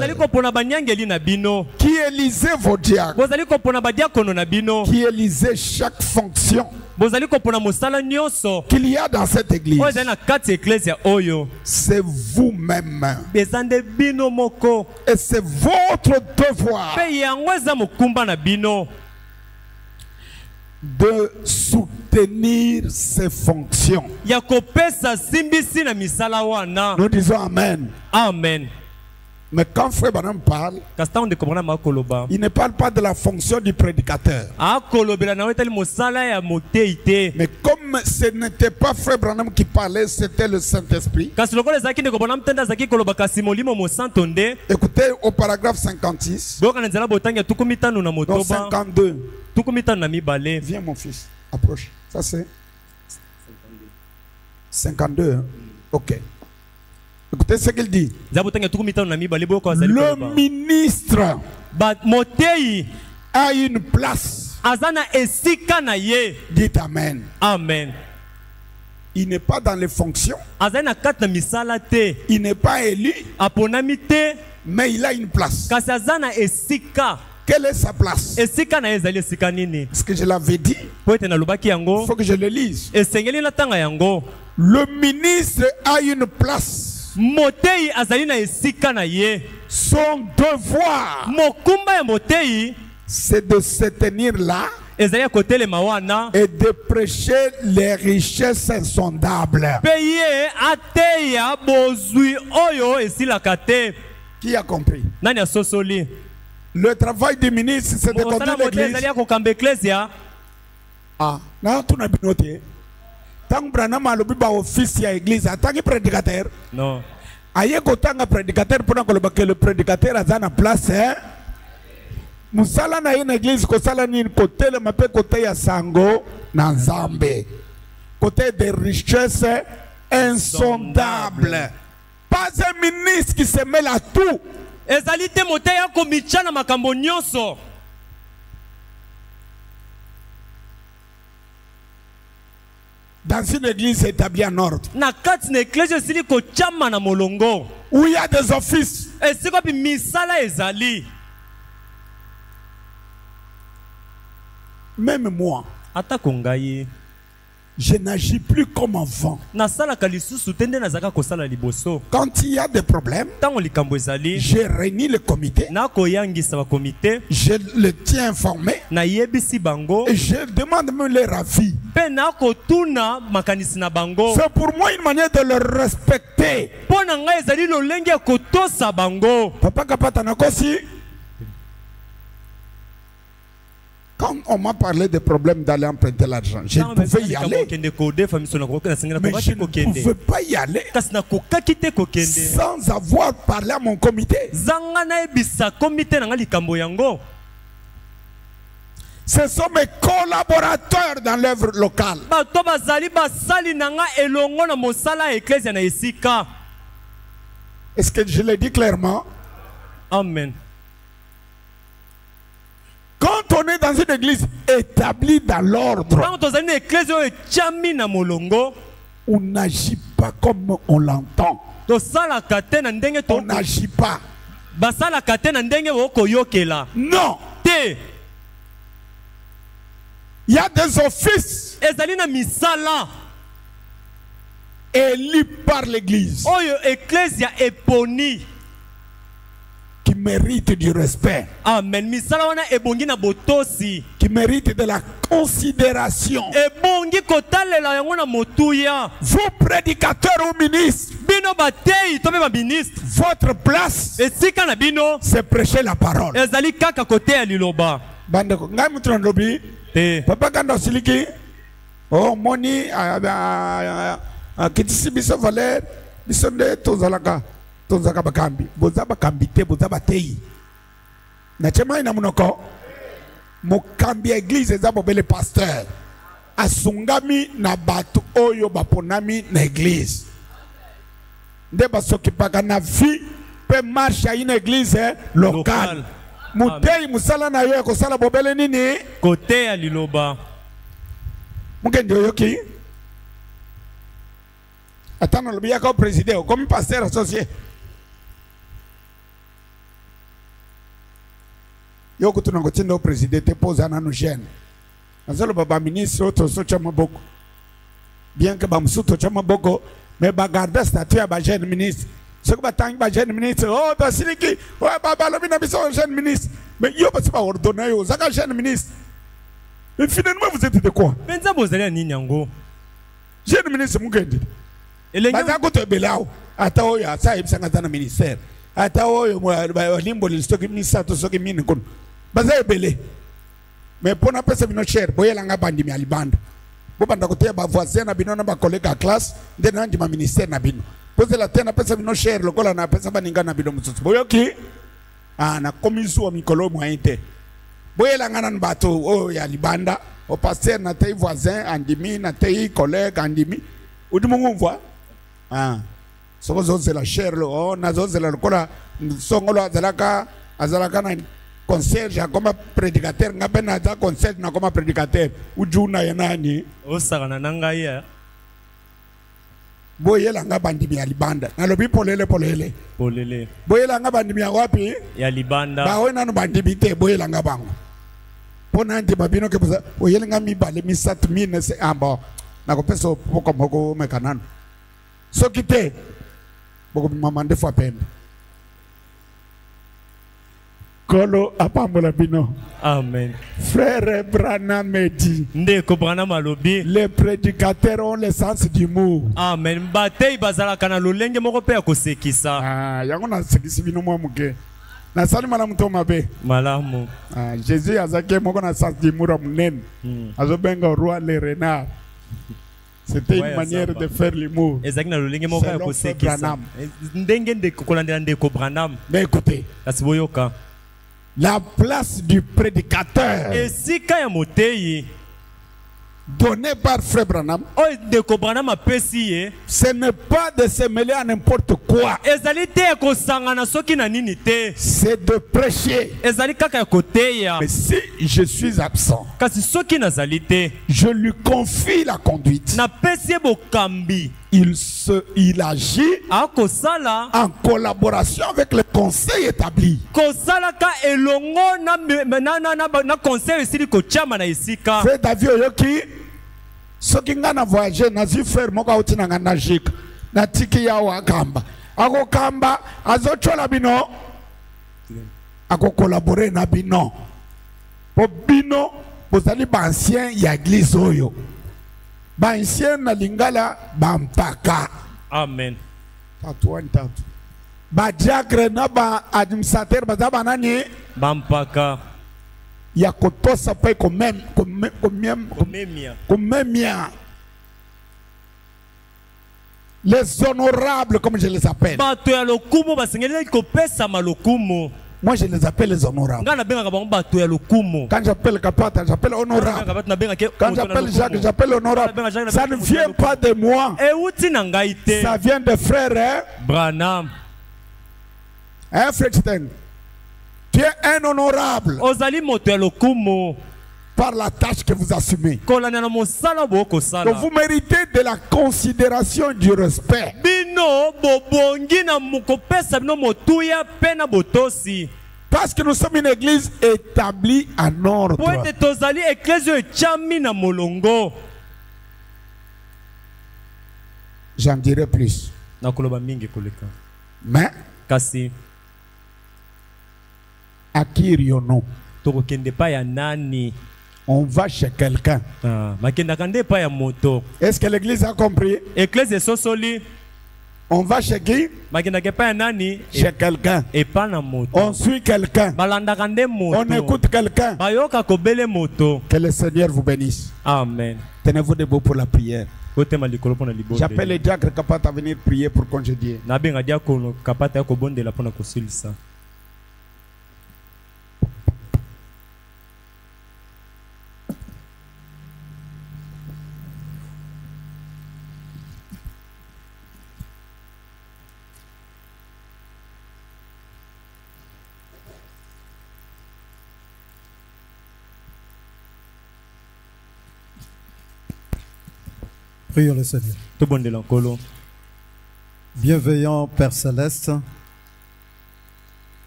qui élisez vos diacres, qui élisez chaque fonction qu'il y a dans cette église. C'est vous-même et c'est votre devoir de soutenir ces fonctions. Nous disons Amen. Amen. Mais quand frère Branham parle, il ne parle pas de la fonction du prédicateur. Mais comme ce n'était pas frère Branham qui parlait, c'était le Saint-Esprit. Écoutez au paragraphe 56. Donc 52. Viens mon fils, approche. Ça c'est 52. Hein? Ok. Écoutez ce qu'il dit. Le ministre a une place. Dites Amen. Amen. Il n'est pas dans les fonctions. Il n'est pas élu. Mais il a une place. Quelle est sa place? Ce que je l'avais dit, il faut que je le lise. Le ministre a une place. motei azali na esika na ye. Son devoir, mokumba ya motei, c'est de se tenir là ezali ya kotelema wana et de prêcher les richesses insondables. Pe ye ateya bozwi oyo esilaka te. Qui a compris? Nani asosoli? Le travail du ministre, c'est de conduire l'église. Ah, non, tout n'a pas noté. Tant que Branham a l'objet office à l'église, en tant que prédicateur. Non. Aïe, quand un prédicateur, pendant que le prédicateur a une place, hein? Musala na une église, ko sala ni côté le mape côté ya sango na Nzambe. Côté des richesses insondables. Pas un ministre qui se mêle à tout. Ezali te moteya komichana makambo nyonso. Dans une église établie en ordre. Na kati na église sili ko chama na molongo. Où il y a des offices. Esiko pi misala ezali. Même moi. Ata kongaye. Je n'agis plus comme avant. Quand il y a des problèmes, je réunis le comité. Je le tiens informé. Et je demande même leur avis. C'est pour moi une manière de le respecter. Papa Kapata Nakosi. Quand on m'a parlé des problèmes d'aller emprunter l'argent, je pouvais y aller. Mais je ne pouvais pas y aller sans avoir parlé à mon comité. Ce sont mes collaborateurs dans l'œuvre locale. Est-ce que je l'ai dit clairement? Amen. Quand on est dans une église établie dans l'ordre, on n'agit pas comme on l'entend. On n'agit pas. Non. Il y a des offices élus par l'église qui mérite du respect. Amen. Qui mérite de la considération. Vous prédicateurs ou ministres, votre place, c'est prêcher la parole. Papa Kanda Siliki, oh moni, kitisi biso valer, biso de tozalaka. Tonzaka bakambi bozaba kambite bozaba tei na chema ina munoko mokambi église ezabo bele pasteur asungami na batu oyo baponami na église nde basokipaka na vie pe marche une église locale mutei musala na yo kosala bobele nini côté ya liloba mukende yoki atano lobia ko président comme pasteur associé. Yoko tunangotinda au président te posa na no jeune. Nazalo baba ministre to so chama boko. Bien que bamsuto chama boko, mais ba garder statut ya ba jeune ministre. Ce que ba tang ba jeune ministre, oh to siliki, oh baba lo bina biso jeune ministre. Mais yo ba pas ordonner yo zaka jeune ministre. Mais finalement vous êtes de quoi? Benza bozali nini yango? Jeune ministre mukende. Baza ko to belao. Ata o ya sa ibisanga tana ministère. Ata o yo limbo listoki misato soki mini kono. Baza ebele. Mais pour na pesa bino cher, boyela nga bandi mi alibanda. Bo banda kote ba voisin na bino na ba collègue à classe, nde na ndima ministère na bino. Pose la tena pesa bino cher lokola na pesa baninga na bino mususu. Boyoki na komisu wa mikolo moyente. Boyela nga na bato o ya libanda, o pasteur na tei voisin andimi na tei collègue andimi. Udimungu mvwa. Soko zonze la cher lo, na zonze la lokola songolo azalaka na concierge comme prédicateur ngabe na za concierge na comme prédicateur ujuna ya nani osaka na ngai boyela nga bandimi ya libanda na lobi polele boyela nga bandimi ya wapi ya libanda ba wena no bandimi te boyela nga bango pona ndi babino ke boza oyela nga mibale misatu mine se amba na ko peso poko moko mekanano sokite maman de fois peine. Kolo apambola bino. Amen. Frère Branham me dit. Ndeko Branham alobi. Les prédicateurs ont le sens d'humour. Amen. Batei bazala kana lolenge moko pe akosekisa. Ah, yango na sekisi bino mwa muke. Na sali malamu to mabe. Malamu. Ah, Jésus azake moko na sens d'humour munene. Azobenga roi le renard. C'était une manière de faire l'humour. Ezaki na lolenge moko akosekisa. Ndenge ndeko kolandela ndeko Branham. Mais écoutez. Kasi boyoka. La place du prédicateur donné par Frère Branham, ce n'est pas de se mêler à n'importe quoi. C'est de prêcher. Mais si je suis absent, je lui confie la conduite. Il agit en collaboration avec le conseil établi. Frère David Oyoki, ce qui a voyagé, nazi frère moka utina nga najik, na tiki ya wakamba. Ako kamba, azo chola bino, ako collaborer na bino. Po bino, bozali ba ancien ya église oyo. Ba ancien na lingala ba mpaka. Amen. Tatu. Ba diacre na ba administrateur bazaba nani? Ba mpaka. Ya kotosa pe komemia. Les honorables, comme je les appelle. Moi je les appelle les honorables. Quand j'appelle Kapata, j'appelle honorable. Quand j'appelle Jacques, j'appelle honorable. Ça ne vient pas de moi. Ça vient de frère Branham. Hein, Fredstein? Tu es un honorable par la tâche que vous assumez. Donc vous méritez de la considération et du respect. Parce que nous sommes une église établie en ordre. J'en dirai plus. Mais à qui irions-nous? On va chez quelqu'un. Est-ce que l'église a compris? On va chez qui? Chez quelqu'un. On suit quelqu'un. On écoute quelqu'un. Que le Seigneur vous bénisse. Amen. Tenez-vous debout pour la prière. J'appelle les diacres Kapata à venir prier pour congédier. Prions le Seigneur. Bienveillant Père Céleste,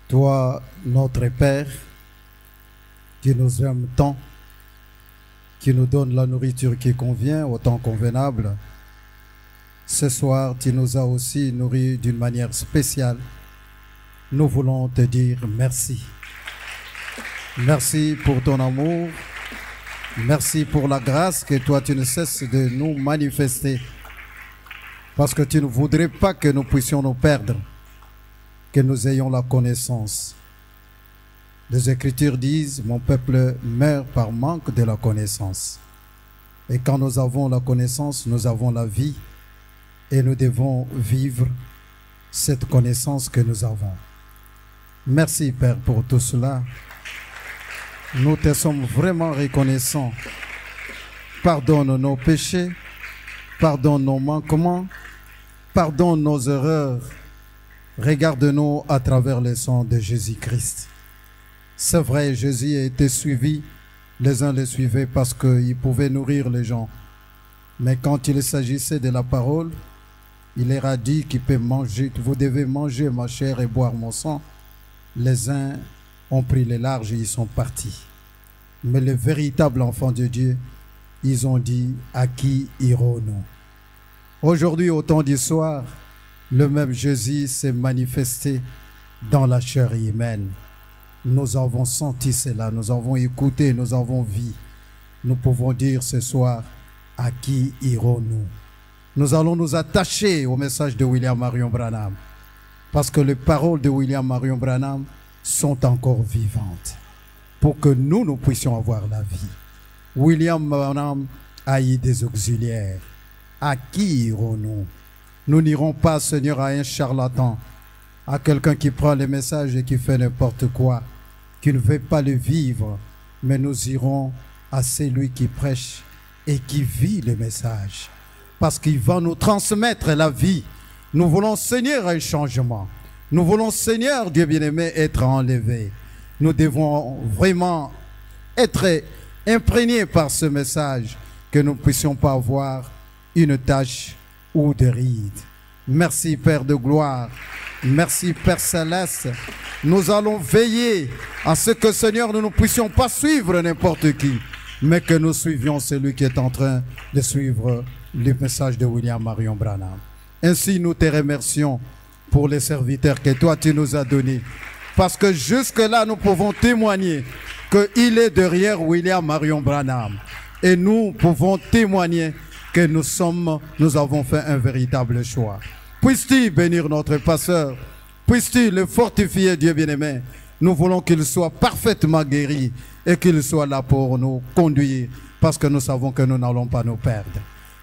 toi, notre Père, qui nous aime tant, qui nous donne la nourriture qui convient au temps convenable, ce soir, tu nous as aussi nourris d'une manière spéciale. Nous voulons te dire merci. Merci pour ton amour. Merci pour la grâce que toi tu ne cesses de nous manifester. Parce que tu ne voudrais pas que nous puissions nous perdre, que nous ayons la connaissance. Les Écritures disent, mon peuple meurt par manque de la connaissance. Et quand nous avons la connaissance, nous avons la vie. Et nous devons vivre cette connaissance que nous avons. Merci Père pour tout cela. Nous te sommes vraiment reconnaissants. Pardonne nos péchés, pardonne nos manquements, pardonne nos erreurs. Regarde-nous à travers le sang de Jésus-Christ. C'est vrai, Jésus a été suivi, les uns le suivaient parce qu'il pouvait nourrir les gens. Mais quand il s'agissait de la parole, il leur a dit qu'il peut manger, vous devez manger ma chair et boire mon sang. Les uns ont pris les larges et ils sont partis. Mais les véritables enfants de Dieu, ils ont dit, à qui irons-nous? Aujourd'hui, au temps du soir, Le même Jésus s'est manifesté dans la chair humaine. Nous avons senti cela, nous avons écouté, nous avons vu. Nous pouvons dire ce soir, à qui irons-nous? Nous allons nous attacher au message de William Marion Branham, parce que les paroles de William Marion Branham sont encore vivantes, pour que nous puissions avoir la vie. William Branham a eu des auxiliaires. À qui irons-nous? Nous n'irons pas, Seigneur, à un charlatan, à quelqu'un qui prend les messages et qui fait n'importe quoi, qui ne veut pas le vivre, mais nous irons à celui qui prêche et qui vit le message, parce qu'il va nous transmettre la vie. Nous voulons, Seigneur, un changement. Nous voulons, Seigneur, Dieu bien-aimé, être enlevés. Nous devons vraiment être imprégnés par ce message, que nous ne puissions pas avoir une tache ou de rides. Merci, Père de gloire. Merci, Père céleste. Nous allons veiller à ce que, Seigneur, nous ne puissions pas suivre n'importe qui, mais que nous suivions celui qui est en train de suivre le message de William Marion Branham. Ainsi, nous te remercions pour les serviteurs que toi tu nous as donnés, parce que jusque-là, nous pouvons témoigner qu'il est derrière William Marion Branham. Et nous pouvons témoigner que nous avons fait un véritable choix. Puisses-tu bénir notre pasteur, puisses-tu le fortifier, Dieu bien-aimé. Nous voulons qu'il soit parfaitement guéri et qu'il soit là pour nous conduire, parce que nous savons que nous n'allons pas nous perdre.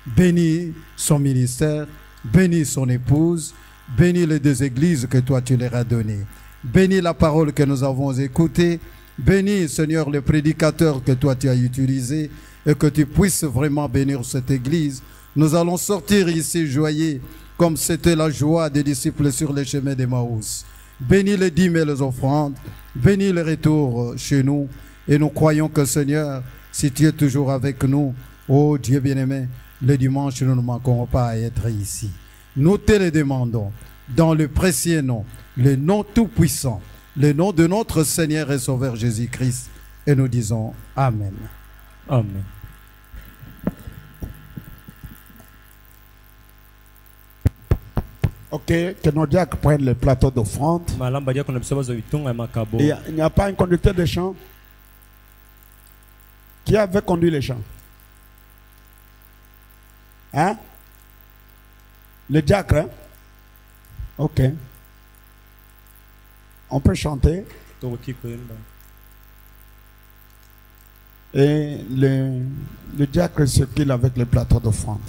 Bénis son ministère, bénis son épouse, bénis les deux églises que toi tu leur as données. Bénis la parole que nous avons écoutée. Bénis, Seigneur, le prédicateur que toi tu as utilisé, et que tu puisses vraiment bénir cette église. Nous allons sortir ici joyeux, comme c'était la joie des disciples sur les chemins d'Emmaüs. Bénis les dîmes et les offrandes, bénis le retour chez nous, et nous croyons que, Seigneur, si tu es toujours avec nous, oh Dieu bien-aimé, le dimanche nous ne manquerons pas à être ici. Nous te le demandons dans le précieux nom, le nom tout-puissant, le nom de notre Seigneur et Sauveur Jésus-Christ, et nous disons Amen. Amen. Ok, que nos diacres prennent le plateau d'offrande. Il n'y a pas un conducteur de chant qui avait conduit les chants. Hein? Le diacre, hein? Ok. On peut chanter. Et le diacre circule avec le plateau d'offrande.